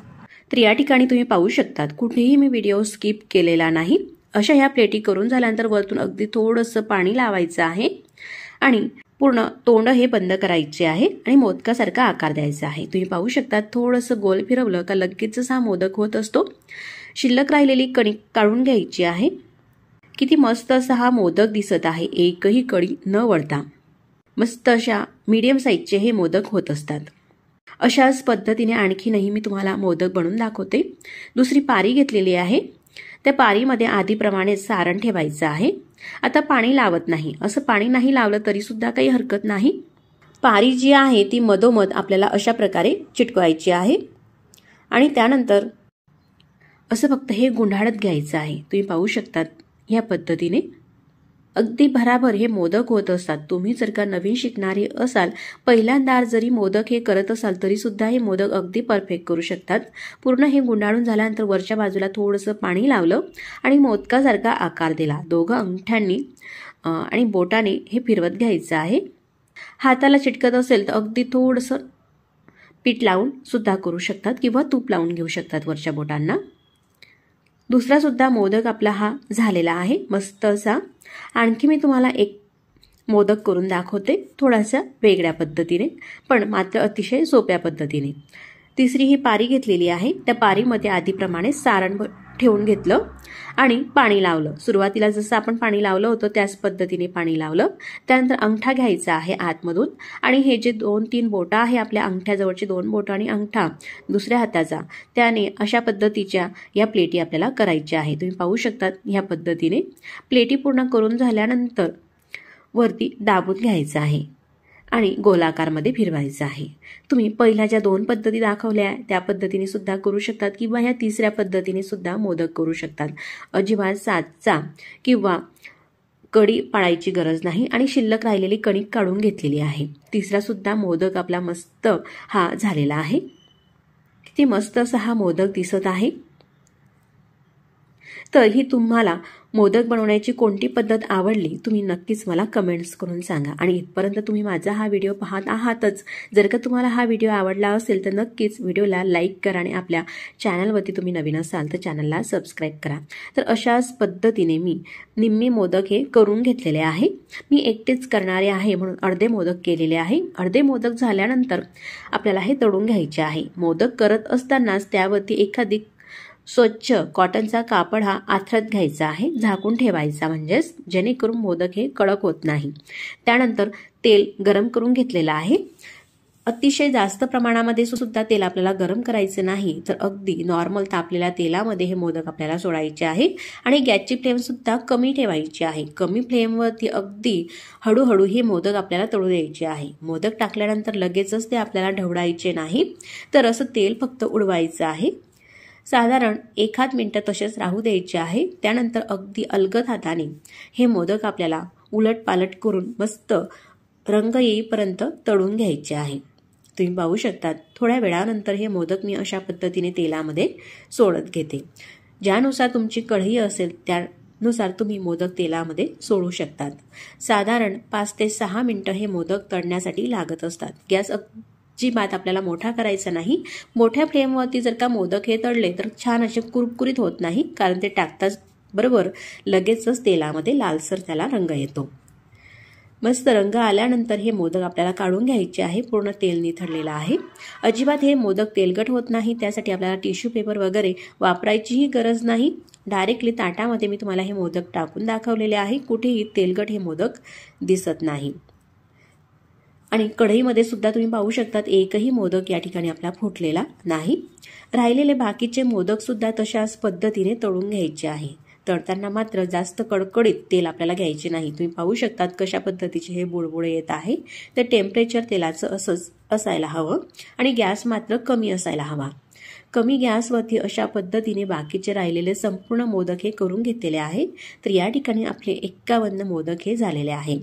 तर या ठिकाणी तुम्ही पाहू शकतात कुठेही मी व्हिडिओ स्किप केलेला नाही। अशा ह्या प्लेटी करून झाल्यानंतर वरतून अगदी थोडंसं पाणी लावायचं आहे आणि पूर्ण तोंड हे बंद करायचे आहे आणि मोदकासारखा आकार द्यायचा आहे। तुम्ही पाहू शकता थोडंसं गोल फिरवलं का लगेचच हा मोदक होत असतो। शिल्लक राहिलेली कणिक काढून घ्यायची आहे। किती मस्त असा हा मोदक दिसत आहे, एकही कडी न वळता मस्त अशा मीडियम साईजचे हे मोदक होत असतात। अशाच पद्धतीने आणखीनही मी तुम्हाला मोदक बनवून दाखवते। दुसरी पारी घेतलेली आहे, त्या पारीमध्ये आधीप्रमाणे सारण ठेवायचं आहे। आता पाणी लावत नाही, असं पाणी नाही लावलं तरी सुद्धा काही हरकत नाही। पारी जी आहे ती मधोमध आपल्याला अशा प्रकारे चिटकवायची आहे आणि त्यानंतर असं फक्त हे गुंडाळत घ्यायचं आहे। तुम्ही पाहू शकतात ह्या पद्धतीने अगदी भराभर हे मोदक होत असतात। तुम्ही जर का नवीन शिकणारे असाल, पहिल्यांदा जरी मोदक हे करत असाल तरी सुद्धा हे मोदक अगदी परफेक्ट करू शकतात। पूर्ण हे गुंडाळून झाल्यानंतर वरच्या बाजूला थोडंसं पाणी लावलं आणि मोदकासारखा आकार दिला। दोघं अंगठ्यांनी आणि बोटाने हे फिरवत घ्यायचं आहे। हाताला चिटकत असेल तर अगदी थोडंसं पीठ लावून सुद्धा करू शकतात किंवा तूप लावून घेऊ शकतात वरच्या बोटांना। दुसरा सुद्धा मोदक आपला हा झालेला आहे मस्त असा। आणखी मी तुम्हाला एक मोदक करून दाखवते थोडासा वेगळ्या पद्धतीने, पण मात्र अतिशय सोप्या पद्धतीने। तिसरी ही पारी घेतलेली आहे, त्या पारीमध्ये आधीप्रमाणे सारण ठेवून घेतलं आणि पाणी लावलं। सुरुवातीला जसं आपण पाणी लावलं होतं त्याच पद्धतीने पाणी लावलं। त्यानंतर अंगठा घ्यायचा आहे आतमधून आणि हे जे 2-3 बोटं आहे आपल्या अंगठ्याजवळचे 2 बोटं आणि अंगठा दुसऱ्या हाताचा, त्याने अशा पद्धतीच्या या प्लेटी आपल्याला करायच्या आहे। तुम्ही पाहू शकतात ह्या पद्धतीने प्लेटी पूर्ण करून झाल्यानंतर वरती दाबून घ्यायचं आहे आणि गोलाकारमध्ये फिरवायचं आहे। तुम्ही पहिल्या ज्या 2 पद्धती दाखवल्या त्या पद्धतीने सुद्धा करू शकतात किंवा ह्या तिसऱ्या पद्धतीने सुद्धा मोदक करू शकतात। अजिबात साचा किंवा कडी पाडायची गरज नाही आणि शिल्लक राहिलेली कणिक काढून घेतलेली आहे। तिसरा सुद्धा मोदक आपला मस्त हा झालेला आहे। किती मस्त असा हा मोदक दिसत आहे। तर ही तुम्हाला मोदक बनवण्याची कोणती पद्धत आवडली तुम्ही नक्कीच मला कमेंट्स करून सांगा। आणि इथपर्यंत तुम्ही माझा हा व्हिडिओ पाहत आहातच, जर का तुम्हाला हा व्हिडिओ आवडला असेल तर नक्कीच व्हिडिओला लाईक करा आणि आपल्या चॅनलवरती तुम्ही नवीन असाल तर चॅनलला सबस्क्राईब करा। तर अशाच पद्धतीने मी निम्मे मोदक हे करून घेतलेले आहे। मी एकटेच करणारे आहे म्हणून अर्धे मोदक केलेले आहे। अर्धे मोदक झाल्यानंतर आपल्याला हे तळून घ्यायचे आहे। मोदक करत असतानाच त्यावरती एखादी स्वच्छ कॉटनचा कापड हा आथरत घ्यायचा आहे, झाकून ठेवायचा, म्हणजेच जेणेकरून मोदक हे कडक होत नाही। त्यानंतर तेल गरम करून घेतलेलं आहे। अतिशय जास्त प्रमाणामध्ये सुद्धा तेल आपल्याला गरम करायचं नाही, तर अगदी नॉर्मल तापलेल्या तेलामध्ये हे मोदक आपल्याला सोडायचे आहे आणि गॅसची फ्लेम सुद्धा कमी ठेवायची आहे। कमी फ्लेमवरती अगदी हळूहळू हे मोदक आपल्याला तळू द्यायचे आहे। मोदक टाकल्यानंतर लगेचच ते आपल्याला ढवळायचे नाही, तर असं तेल फक्त उडवायचं आहे। साधारण 1-8 मिनिटं तसेच राहू द्यायचे आहे। त्यानंतर अगदी अलगद हाताने हे मोदक आपल्याला उलटपालट करून मस्त रंग येईपर्यंत तळून घ्यायचे आहे। तुम्ही पाहू शकता थोड्या वेळानंतर हे मोदक मी अशा पद्धतीने तेलामध्ये सोडत घेते। ज्यानुसार तुमची कढई असेल त्यानुसार तुम्ही मोदक तेलामध्ये सोडू शकतात। साधारण 5 ते 6 मिनिटं हे मोदक तळण्यासाठी लागत असतात। गॅस अजिबात आपल्याला मोठा करायचा नाही. मोठ्या फ्लेमवरती जर का मोदक हे तळले तर छान असे कुरकुरीत होत नाही, कारण ते टाकताच बरोबर लगेचच तेलामध्ये लालसर त्याला रंग येतो. मस्त रंग आल्यानंतर हे मोदक आपल्याला काढून घ्यायचे आहे. पूर्ण तेल निथळलेलं आहे. अजिबात हे मोदक तेलकट होत नाही, त्यासाठी आपल्याला टिश्यू पेपर वगैरे वापरायचीही गरज नाही. डायरेक्टली ताटामध्ये मी तुम्हाला हे मोदक टाकून दाखवलेले आहे. कुठेही तेलकट हे मोदक दिसत नाही. आणि कढईमध्ये सुद्धा तुम्ही पाहू शकतात एकही मोदक या ठिकाणी आपला फुटलेला नाही. राहिलेले बाकीचे मोदक सुद्धा तशाच पद्धतीने तळून घ्यायचे आहे. तळताना मात्र जास्त कडकडीत तेल आपल्याला घ्यायचे नाही. तुम्ही पाहू शकतात कशा पद्धतीचे हे बुडबुडे येत आहे. तर टेम्परेचर तेलाचं असंच असायला हवं आणि गॅस मात्र कमी असायला हवा. कमी गॅसवरती अशा पद्धतीने बाकीचे राहिलेले संपूर्ण मोदक हे करून घेतलेले आहे. तर या ठिकाणी आपले 51 मोदक हे झालेले आहे.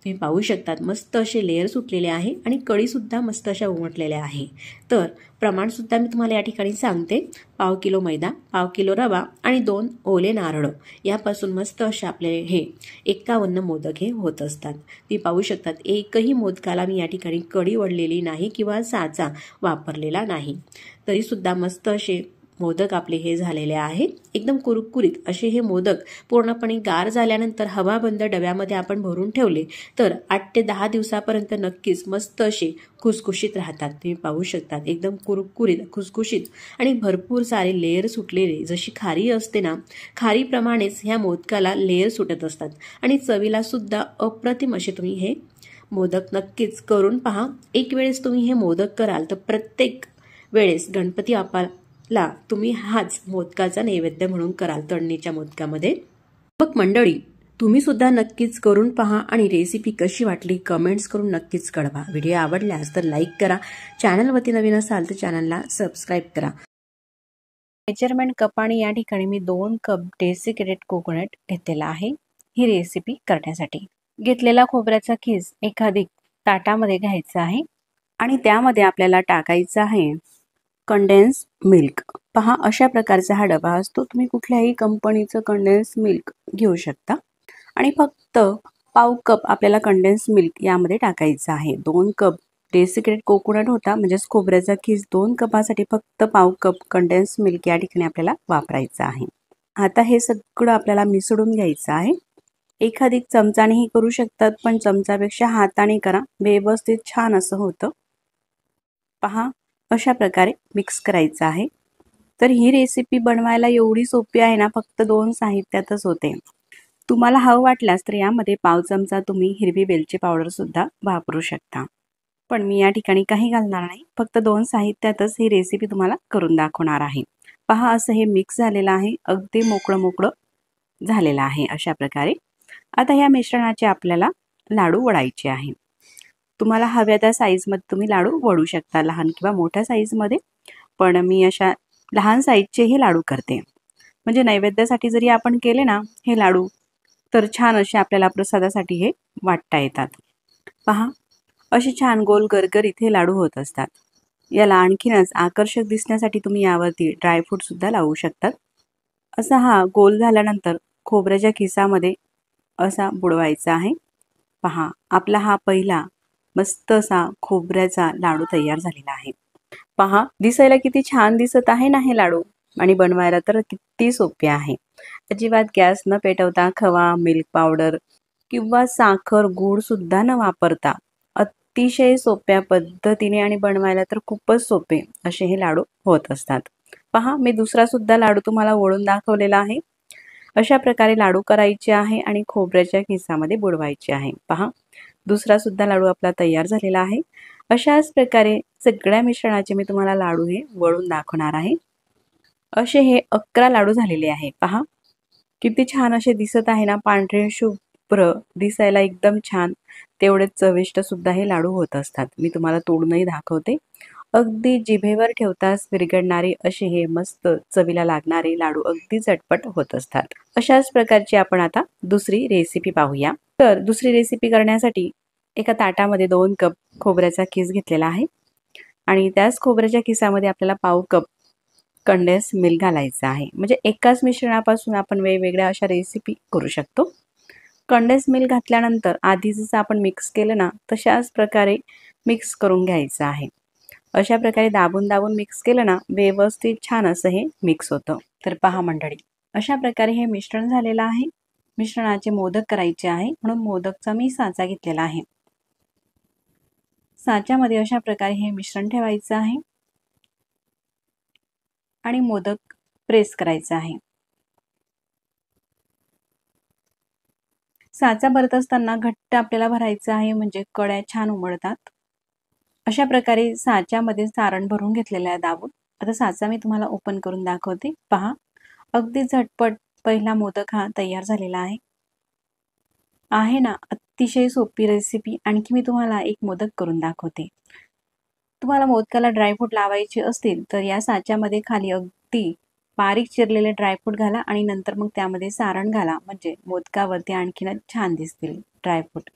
तुम्ही पाहू शकतात मस्त असे लेयर सुटलेले आहे आणि कढीसुद्धा मस्त अशा उमटलेल्या आहे. तर प्रमाणसुद्धा मी तुम्हाला या ठिकाणी सांगते. पाव किलो मैदा, पाव किलो रवा आणि 2 ओले नारळ यापासून मस्त असे आपले हे 51 मोदक हे होत असतात. तुम्ही पाहू शकतात एकही मोदकाला मी या ठिकाणी कढी वळलेली नाही किंवा साचा वापरलेला नाही. तरीसुद्धा मस्त असे मोदक आपले हे झालेले आहे. एकदम कुरकुरीत असे हे मोदक पूर्णपणे गार झाल्यानंतर हवाबंद डब्यामध्ये आपण भरून ठेवले तर 8 ते 10 दिवसापर्यंत नक्कीच मस्त असे खुसखुशीत राहतात. तुम्ही पाहू शकतात एकदम कुरकुरीत, खुसखुशीत आणि भरपूर सारे लेयर सुटलेले. जशी खारी असते ना, खारीप्रमाणेच ह्या मोदकाला लेयर सुटत असतात आणि चवीला सुद्धा अप्रतिम असे तुम्ही हे मोदक नक्कीच करून पहा. एक वेळेस तुम्ही हे मोदक कराल तर प्रत्येक वेळेस गणपती बाप्पाला तुम्ही हाच मोदकाचा नैवेद्य म्हणून कराल तळणीच्या मोदकामध्ये. मग मंडळी तुम्ही सुद्धा नक्कीच करून पहा आणि रेसिपी कशी वाटली कमेंट्स करून नक्कीच कळवा. व्हिडिओ आवडल्यास तर लाईक करा. चॅनलवरती नवीन असाल तर चॅनलला सबस्क्राईब करा. मेजरमेंट कप आणि या ठिकाणी मी 2 कप डेसिकेटेड कोकोनट घेतलेला आहे ही रेसिपी करण्यासाठी. घेतलेला खोबऱ्याचा खीस एखादी ताटामध्ये घ्यायचा आहे आणि त्यामध्ये आपल्याला टाकायचं आहे कंडेन्स मिल्क. पहा अशा प्रकारचा हा डबा असतो. तुम्ही कुठल्याही कंपनीचं कंडेन्स मिल्क घेऊ शकता आणि फक्त पाव कप आपल्याला कंडेन्स मिल्क यामध्ये टाकायचं आहे. 2 कप डेसिकेटेड कोकोनट होता म्हणजेच खोबऱ्याचा खीस 2 कपासाठी फक्त पाव कप कंडेन्स मिल्क या ठिकाणी आपल्याला वापरायचं आहे. आता हे सगळं आपल्याला मिसळून घ्यायचं आहे. एखादी चमचानेही करू शकतात पण चमचापेक्षा हाताने करा, व्यवस्थित छान असं होतं. पहा अशा प्रकारे मिक्स करायचं आहे. तर ही रेसिपी बनवायला एवढी सोपी आहे ना, फक्त 2 साहित्यातच होते. तुम्हाला हवं वाटल्यास तर यामध्ये पाव चमचा तुम्ही हिरवी वेलची पावडर सुद्धा वापरू शकता, पण मी या ठिकाणी काही घालणार नाही. फक्त 2 साहित्यातच ही रेसिपी तुम्हाला करून दाखवणार आहे. पहा असं हे मिक्स झालेलं आहे. अगदी मोकळं झालेलं आहे अशा प्रकारे. आता ह्या मिश्रणाचे आपल्याला लाडू वळायचे आहे. तुम्हाला हव्या त्या साईजमध्ये तुम्ही लाडू वळू शकता, लहान किंवा मोठ्या साईजमध्ये. पण मी अशा लहान साईजचे हे लाडू करते. म्हणजे नैवेद्यासाठी जरी आपण केले ना हे लाडू तर छान असे आपल्याला प्रसादासाठी हे वाटता येतात. पहा असे छान गोल गरगरीत हे लाडू होत असतात. याला आणखीनच आकर्षक दिसण्यासाठी तुम्ही यावरती ड्रायफ्रूट सुद्धा लावू शकतात. असा हा गोल झाल्यानंतर खोबऱ्याच्या खिसामध्ये असा बुडवायचा आहे. पहा आपला हा पहिला मस्त असा खोबऱ्याचा लाडू तयार झालेला आहे. पहा दिसायला किती छान दिसत आहे ना हे लाडू, आणि बनवायला तर किती सोपे आहे. अजिबात गॅस न पेटवता खवा, मिल्क पावडर किंवा साखर, गूळ सुद्धा न वापरता अतिशय सोप्या पद्धतीने आणि बनवायला तर खूपच सोपे असे हे लाडू होत असतात. पहा मी दुसरा सुद्धा लाडू तुम्हाला वळून दाखवलेला आहे. अशा प्रकारे लाडू करायचे आहे आणि खोबऱ्याच्या खिसामध्ये बुडवायचे आहे. पहा दुसरा सुद्धा लाडू आपला तयार झालेला आहे. अशाच प्रकारे सगळ्या मिश्रणाचे मी तुम्हाला लाडू हे वळून दाखवणार आहे. असे हे 11 लाडू झालेले आहे. पहा किती छान असे दिसत आहे ना, पांढरे शुभ्र, दिसायला एकदम छान, तेवढेच चविष्ट सुद्धा हे लाडू होत असतात. मी तुम्हाला तोडूनही दाखवते. अगदी जिभेवर ठेवताच विरघळणारे असे हे मस्त चवीला लागणारे लाडू अगदी झटपट होत असतात. अशाच प्रकारची आपण आता दुसरी रेसिपी पाहूया. तर दुसरी रेसिपी करण्यासाठी एका ताटामध्ये 2 कप खोबऱ्याचा खीस घेतलेला आहे आणि त्याच खोबऱ्याच्या खिसामध्ये आपल्याला पाव कप कंडेन्स मिल्क घालायचं आहे. म्हणजे एकाच मिश्रणापासून आपण वेगवेगळ्या अशा रेसिपी करू शकतो. कंडेन्स मिल्क घातल्यानंतर आधी जसं आपण मिक्स केलं ना तशाच प्रकारे मिक्स करून घ्यायचं आहे. अशा प्रकारे दाबून दाबून मिक्स केलं ना व्यवस्थित छान असं हे मिक्स होतं। तर पहा मंडळी, अशा प्रकारे हे मिश्रण झालेलं आहे। मिश्रणाचे मोदक करायचे आहे म्हणून मोदकचा मी साचा घेतलेला आहे। साच्यामध्ये अशा प्रकारे हे मिश्रण ठेवायचं आहे आणि मोदक प्रेस करायचा आहे। साचा भरत असताना घट्ट आपल्याला भरायचं आहे म्हणजे कड्या छान उमडतात। अशा प्रकारे साच्यामध्ये सारण भरून घेतलेलं आहे दाबून। आता साचा मी तुम्हाला ओपन करून दाखवते। पहा, अगदी झटपट पहिला मोदक हा तयार झालेला आहे ना, अतिशय सोपी रेसिपी। आणखी मी तुम्हाला एक मोदक करून दाखवते। तुम्हाला मोदकाला ड्रायफ्रूट लावायचे असतील तर या साच्यामध्ये खाली अगदी बारीक चिरलेले ड्रायफ्रूट घाला आणि नंतर मग त्यामध्ये सारण घाला, म्हणजे मोदकावरती आणखीनच छान दिसतील ड्रायफ्रूट।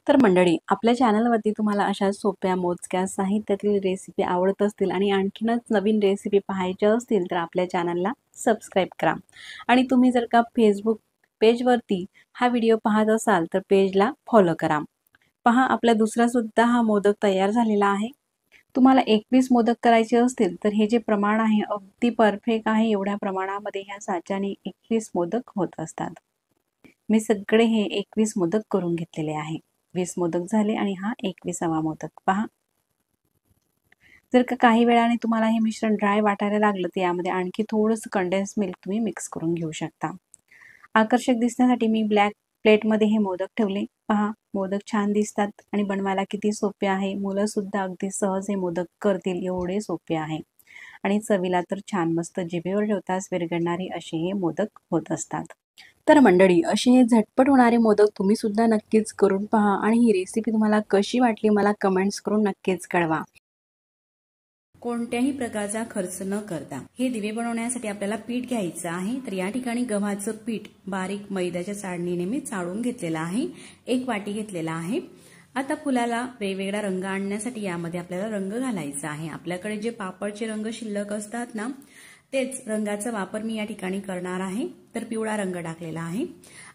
तर मंडळी, आपल्या चॅनलवरती तुम्हाला अशा सोप्या मोजक्या साहित्यातील रेसिपी आवडत असतील आणि आणखीनच नवीन रेसिपी पाहायच्या असतील तर आपल्या चॅनलला सबस्क्राईब करा। आणि तुम्ही जर का फेसबुक पेजवरती हा व्हिडिओ पाहत असाल तर पेजला फॉलो करा। पहा, आपला दुसरा सुद्धा हा मोदक तयार झालेला आहे। तुम्हाला 21 मोदक करायचे असतील तर हे जे प्रमाण आहे अगदी परफेक्ट आहे। एवढ्या प्रमाणामध्ये ह्या साच्याने 21 मोदक होत असतात। मी सगळे हे 21 मोदक करून घेतलेले आहे। 20 मोदक झाले आणि हा 21वा मोदक। पहा, जर का काही वेळाने तुम्हाला हे मिश्रण ड्राय वाटायला लागलं तर यामध्ये आणखी थोडंसं कंडेन्स मिल्क तुम्ही मिक्स करून घेऊ शकता। आकर्षक दिसण्यासाठी मी ब्लॅक प्लेटमध्ये हे मोदक ठेवले। पहा, मोदक छान दिसतात आणि बनवायला किती सोपे आहे। मुलं सुद्धा अगदी सहज हे मोदक करतील एवढे सोपे आहे आणि चवीला तर छान मस्त जिभेवर ठेवताच विरघळणारे असे हे मोदक होत असतात। तर मंडळी, असे हे झटपट होणारे मोदक तुम्ही सुद्धा नक्कीच करून पहा आणि ही रेसिपी तुम्हाला कशी वाटली मला कमेंट्स करून नक्कीच कळवा। कोणत्याही प्रकारचा खर्च न करता हे दिवे बनवण्यासाठी आपल्याला पीठ घ्यायचं आहे। तर या ठिकाणी गव्हाचं पीठ बारीक मैद्याच्या चाळणीने मी चाळून घेतलेलं आहे। 1 वाटी घेतलेला आहे। आता फुलाला वेगवेगळा रंग आणण्यासाठी यामध्ये आपल्याला रंग घालायचा आहे। आपल्याकडे जे पापडचे रंग शिल्लक असतात ना, तेच रंगाचा वापर मी या ठिकाणी करणार आहे। तर पिवळा रंग टाकलेला आहे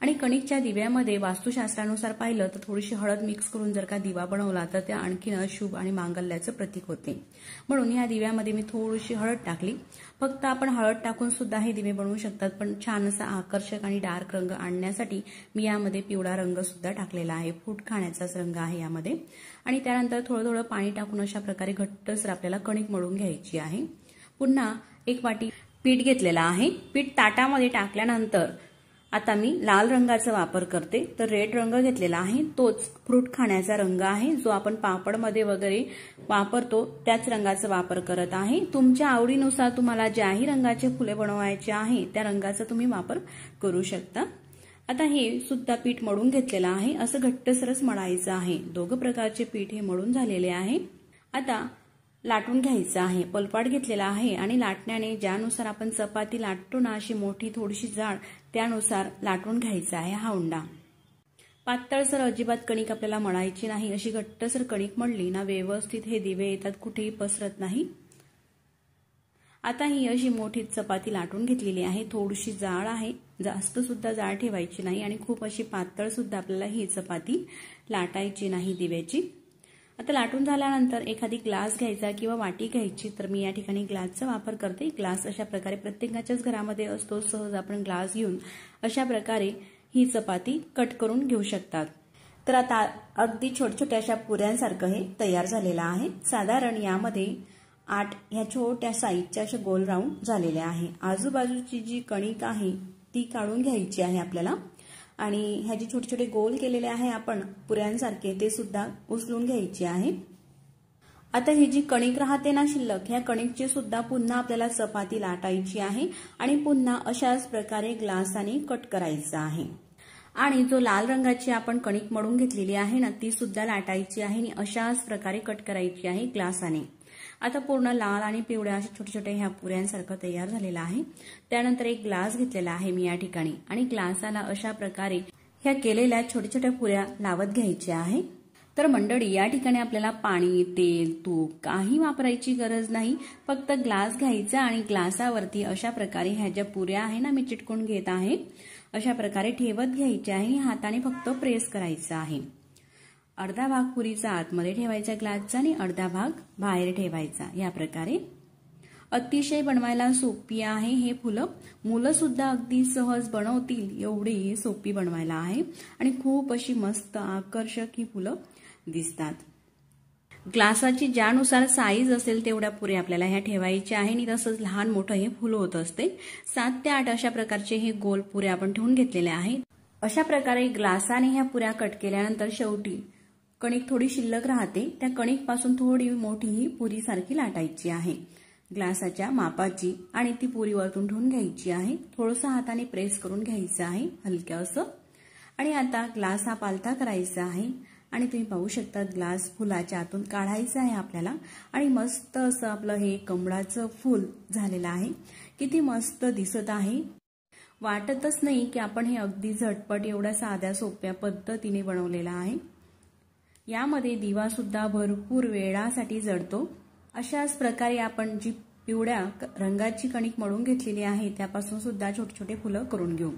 आणि कणिकच्या दिव्यामध्ये वास्तुशास्त्रानुसार पाहिलं तर थोडीशी हळद मिक्स करून जर का दिवा बनवला तर ते आणखीन शुभ आणि मांगल्याचं प्रतीक होते। म्हणून या दिव्यामध्ये मी थोडीशी हळद टाकली। फक्त आपण हळद टाकून सुद्धा हे दिवे बनवू शकतात, पण छान असा आकर्षक आणि डार्क रंग आणण्यासाठी मी यामध्ये पिवळा रंग सुद्धा टाकलेला आहे। फूट खाण्याचाच रंग आहे यामध्ये। आणि त्यानंतर थोडं थोडं पाणी टाकून अशा प्रकारे घट्टसर आपल्याला कणिक मळून घ्यायची आहे। पुन्हा 1 वाटी पीठ घेतलेला आहे। पीठ ताटामध्ये टाकल्यानंतर आता मी लाल रंगाचा वापर करते। तर रेड रंग घेतलेला आहे, तोच फ्रूट खाण्याचा रंग आहे जो आपण पापडमध्ये वगैरे वापरतो त्याच रंगाचा वापर करत आहे। तुमच्या आवडीनुसार तुम्हाला ज्याही रंगाचे फुले बनवायचे आहे त्या रंगाचा तुम्ही वापर करू शकता। आता हे सुद्धा पीठ मळून घेतलेलं आहे। असं घट्टसरच मळायचं आहे। दोघं प्रकारचे पीठ हे मळून झालेले आहे। आता लाटून घ्यायचं आहे। पलपाट घेतलेला आहे आणि लाटण्याने ज्यानुसार आपण चपाती लाटतो ना, अशी मोठी थोडीशी जाड, त्यानुसार लाटून घ्यायचा आहे हा उंडा। पातळसर अजिबात कणिक आपल्याला मळायची नाही। अशी घट्टसर कणिक मळली ना व्यवस्थित हे दिवे येतात, कुठेही पसरत नाही। आता ही अशी मोठी चपाती लाटून घेतलेली आहे। थोडीशी जाड आहे, जास्त सुद्धा जाड ठेवायची नाही आणि खूप अशी पातळ सुद्धा आपल्याला ही चपाती लाटायची नाही दिव्याची। आता लाटून झाल्यानंतर एखादी ग्लास घ्यायचा किंवा वाटी घ्यायची। तर मी या ठिकाणी ग्लासचा वापर करते। ग्लास अशा प्रकारे प्रत्येकाच्याच घरामध्ये असतो, सहज आपण ग्लास घेऊन अशा प्रकारे ही चपाती कट करून घेऊ शकतात। तर आता अगदी छोट्या अशा पुऱ्यांसारखं हे तयार झालेलं आहे। साधारण यामध्ये 8 ह्या छोट्या साईजच्या अशा गोल राऊंड झालेल्या आहे। आजूबाजूची जी कणिक आहे ती काढून घ्यायची आहे आपल्याला आणि ह्याचे छोटे छोटे गोल केलेले आहे आपण पुऱ्यांसारखे, ते सुद्धा उचलून घ्यायचे आहे। आता ही जी कणिक राहते ना शिल्लक, ह्या कणिकची सुद्धा पुन्हा आपल्याला चपाती लाटायची आहे आणि पुन्हा अशाच प्रकारे ग्लासाने कट करायचं आहे। आणि जो लाल रंगाची आपण कणिक मळून घेतलेली आहे ना, ती सुद्धा लाटायची आहे आणि अशाच प्रकारे कट करायची आहे ग्लासाने। आता पूर्ण लाल आणि पिवळ्या अशा छोटे छोटे ह्या पुऱ्यांसारखं तयार झालेलं आहे। त्यानंतर एक ग्लास घेतलेला आहे मी या ठिकाणी आणि ग्लासाला अशा प्रकारे ह्या केलेल्या छोट्या छोट्या पुऱ्या लावत घ्यायच्या आहे। तर मंडळी, या ठिकाणी आपल्याला पाणी, तेल, तूप काही वापरायची गरज नाही। फक्त ग्लास घ्यायचा आणि ग्लासावरती अशा प्रकारे ह्या ज्या पुऱ्या आहे ना मी चिटकून घेत आहे, अशा प्रकारे ठेवत घ्यायच्या आहे। हाताने फक्त प्रेस करायचं आहे। अर्धा भाग पुरीचा आतमध्ये ठेवायचा ग्लासचा आणि अर्धा भाग बाहेर ठेवायचा. या प्रकारे अतिशय बनवायला सोपी आहे. हे फुलं मुलं सुद्धा अगदी सहज बनवतील एवढी सोपी बनवायला आहे आणि खूप अशी मस्त आकर्षक ही फुलं दिसतात. ग्लासाची ज्यानुसार साईज असेल तेवढ्या पुऱ्या आपल्याला ह्या ठेवायच्या आहे आणि तसंच लहान मोठं हे फुलं होत असते. 7 ते 8 अशा प्रकारचे हे गोल पुऱ्या आपण ठेवून घेतलेल्या आहेत. अशा प्रकारे ग्लासाने ह्या पुऱ्या कट केल्यानंतर शेवटी कणिक थोडी शिल्लक राहते. त्या कणिकपासून थोडी मोठी ही पुरी सारखी लाटायची आहे ग्लासाच्या मापाची आणि ती पुरी वरतून ठेवून घ्यायची आहे. थोडंसं हाताने प्रेस करून घ्यायचं आहे हलक्या असं. आणि आता ग्लास हा पालथा करायचा आहे आणि तुम्ही पाहू शकता ग्लास फुलाच्या आतून काढायचा आहे आपल्याला आणि मस्त असं आपलं हे कमळाचं फूल झालेलं आहे. किती मस्त दिसत आहे. वाटतच नाही की आपण हे अगदी झटपट एवढ्या साध्या सोप्या पद्धतीने बनवलेलं आहे. यामध्ये दिवा सुद्धा भरपूर वेळासाठी जळतो. अशाच प्रकारे आपण जी पिवळ्या रंगाची कणिक मळून घेतलेली आहे त्यापासून सुद्धा छोटे छोटे फुलं करून घेऊ.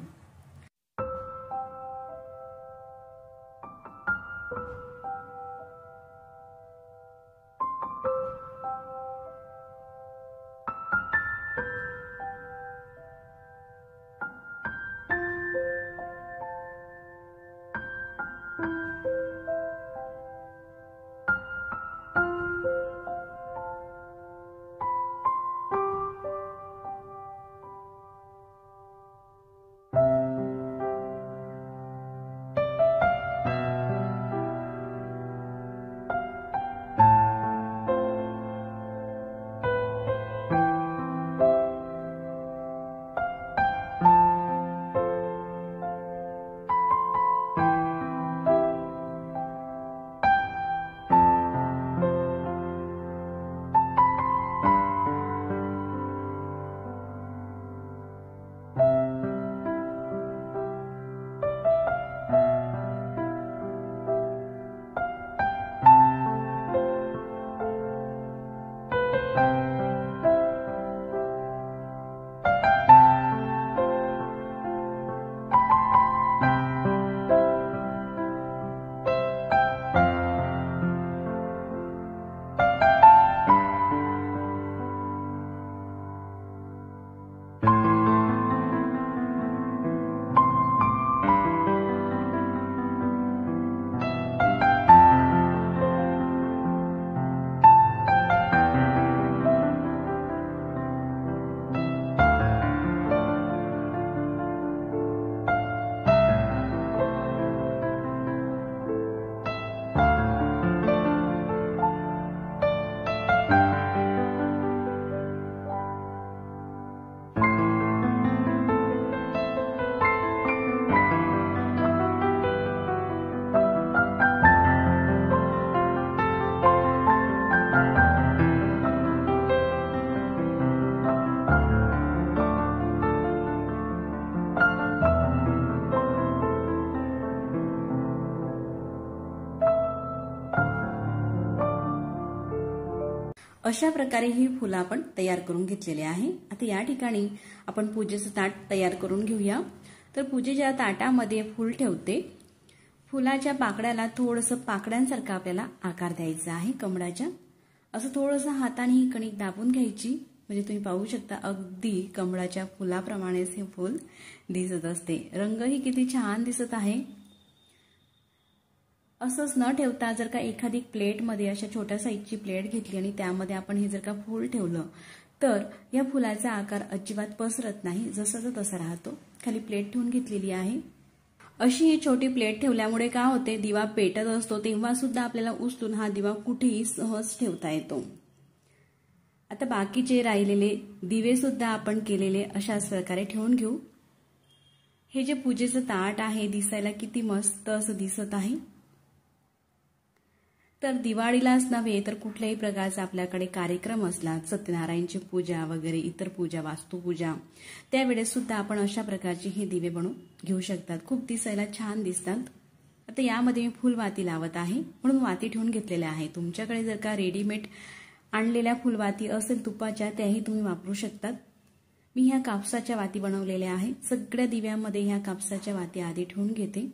अशा प्रकारे ही फुलं आपण तयार करून घेतलेले आहे. आता या ठिकाणी आपण पूजेचं ताट तयार करून घेऊया. तर पूजेच्या ताटामध्ये फूल ठेवते. फुलाच्या पाकळ्याला थोडंसं पाकळ्यांसारखा आपल्याला आकार द्यायचा आहे कमळाच्या. असं थोडंसं हाताने ही कणिक दाबून घ्यायची म्हणजे तुम्ही पाहू शकता अगदी कमळाच्या फुलाप्रमाणेच हे फूल दिसत असते. रंगही किती छान दिसत आहे. असंच न ठेवता जर का एखादी प्लेटमध्ये अशा छोट्या साईजची प्लेट घेतली आणि त्यामध्ये आपण हे जर का फूल ठेवलं तर या फुलाचा आकार अजिबात पसरत नाही, जसाचा तसा राहतो. खाली प्लेट ठेवून घेतलेली आहे. अशी ही छोटी प्लेट ठेवल्यामुळे काय होते, दिवा पेटत असतो तेव्हा सुद्धा आपल्याला उचलून हा दिवा कुठेही सहज ठेवता येतो. आता बाकीचे राहिलेले दिवे सुद्धा आपण केलेले अशाच प्रकारे ठेवून घेऊ. हे जे पूजेचं ताट आहे दिसायला किती मस्त असं दिसत आहे. तर दिवाळीलाच नव्हे तर कुठल्याही प्रकारचा आपल्याकडे कार्यक्रम असला, सत्यनारायणची पूजा वगैरे इतर पूजा, वास्तुपूजा, त्यावेळेस सुद्धा आपण अशा प्रकारचे हे दिवे बनवून घेऊ शकतात. खूप दिसायला छान दिसतात. आता यामध्ये मी फुलवाती लावत आहे म्हणून वाती ठेवून घेतलेल्या आहे. तुमच्याकडे जर का रेडीमेड आणलेल्या फुलवाती असेल तुपाच्या त्याही तुम्ही वापरू शकतात. मी ह्या कापसाच्या वाती बनवलेल्या आहेत. सगळ्या दिव्यामध्ये ह्या कापसाच्या वाती आधी ठेवून घेते.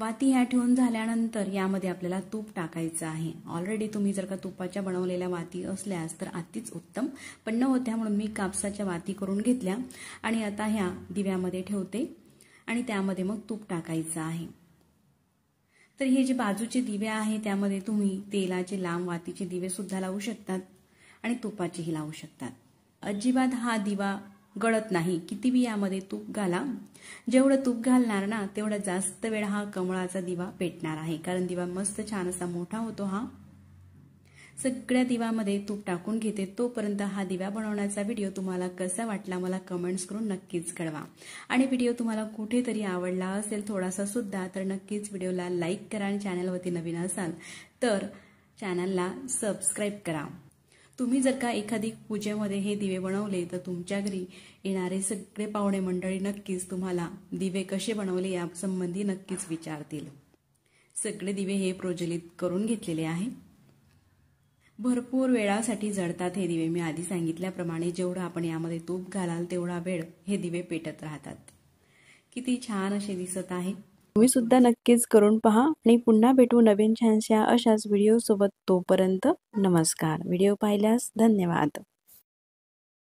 वाती ह्या ठेवून झाल्यानंतर यामध्ये आपल्याला तूप टाकायचं आहे। ऑलरेडी तुम्ही जर का तुपाच्या बनवलेल्या वाती असल्यास तर अतिच उत्तम, पण न होत्या म्हणून मी कापसाच्या वाती करून घेतल्या आणि आता ह्या दिव्यामध्ये ठेवते आणि त्यामध्ये मग तूप टाकायचं आहे। तर हे जे बाजूचे दिवे आहे त्यामध्ये तुम्ही तेलाचे लांब वातीचे दिवे सुद्धा लावू शकतात आणि तुपाचेही लावू शकतात। अजिबात हा दिवा गळत नाही, कितीही यामध्ये तूप घाला, जेवढं तूप घालणार ना तेवढा जास्त वेळ हा कमळाचा दिवा पेटणार आहे, कारण दिवा मस्त छान असा मोठा होतो। हा सगळ्या दिव्यामध्ये तूप टाकून घेते। तोपर्यंत हा दिवा बनवण्याचा व्हिडिओ तुम्हाला कसा वाटला मला कमेंट्स करून नक्कीच कळवा आणि व्हिडिओ तुम्हाला कुठेतरी आवडला असेल थोडासा सुद्धा तर नक्कीच व्हिडिओला लाईक करा आणि चॅनलवरती नवीन असाल तर चॅनलला सबस्क्राईब करा। तुम्ही जर का एखादी पूजेमध्ये हे दिवे बनवले तर तुमच्या घरी येणारे सगळे पाहुणे मंडळी नक्कीच तुम्हाला दिवे कसे बनवले या संबंधी नक्कीच विचारतील। सगळे दिवे हे प्रज्वलित करून घेतलेले आहे। भरपूर वेळासाठी जळतात हे दिवे। मी आधी सांगितल्याप्रमाणे जेवढं आपण यामध्ये तूप घालाल तेवढा वेळ हे दिवे पेटत राहतात। किती छान असे दिसत आहे। तुम्ही सुद्धा नक्कीच करून पहा आणि पुन्हा भेटू नवीन छानशा अशाच व्हिडिओ सोबत। तोपर्यंत नमस्कार। व्हिडिओ पाहिल्यास धन्यवाद।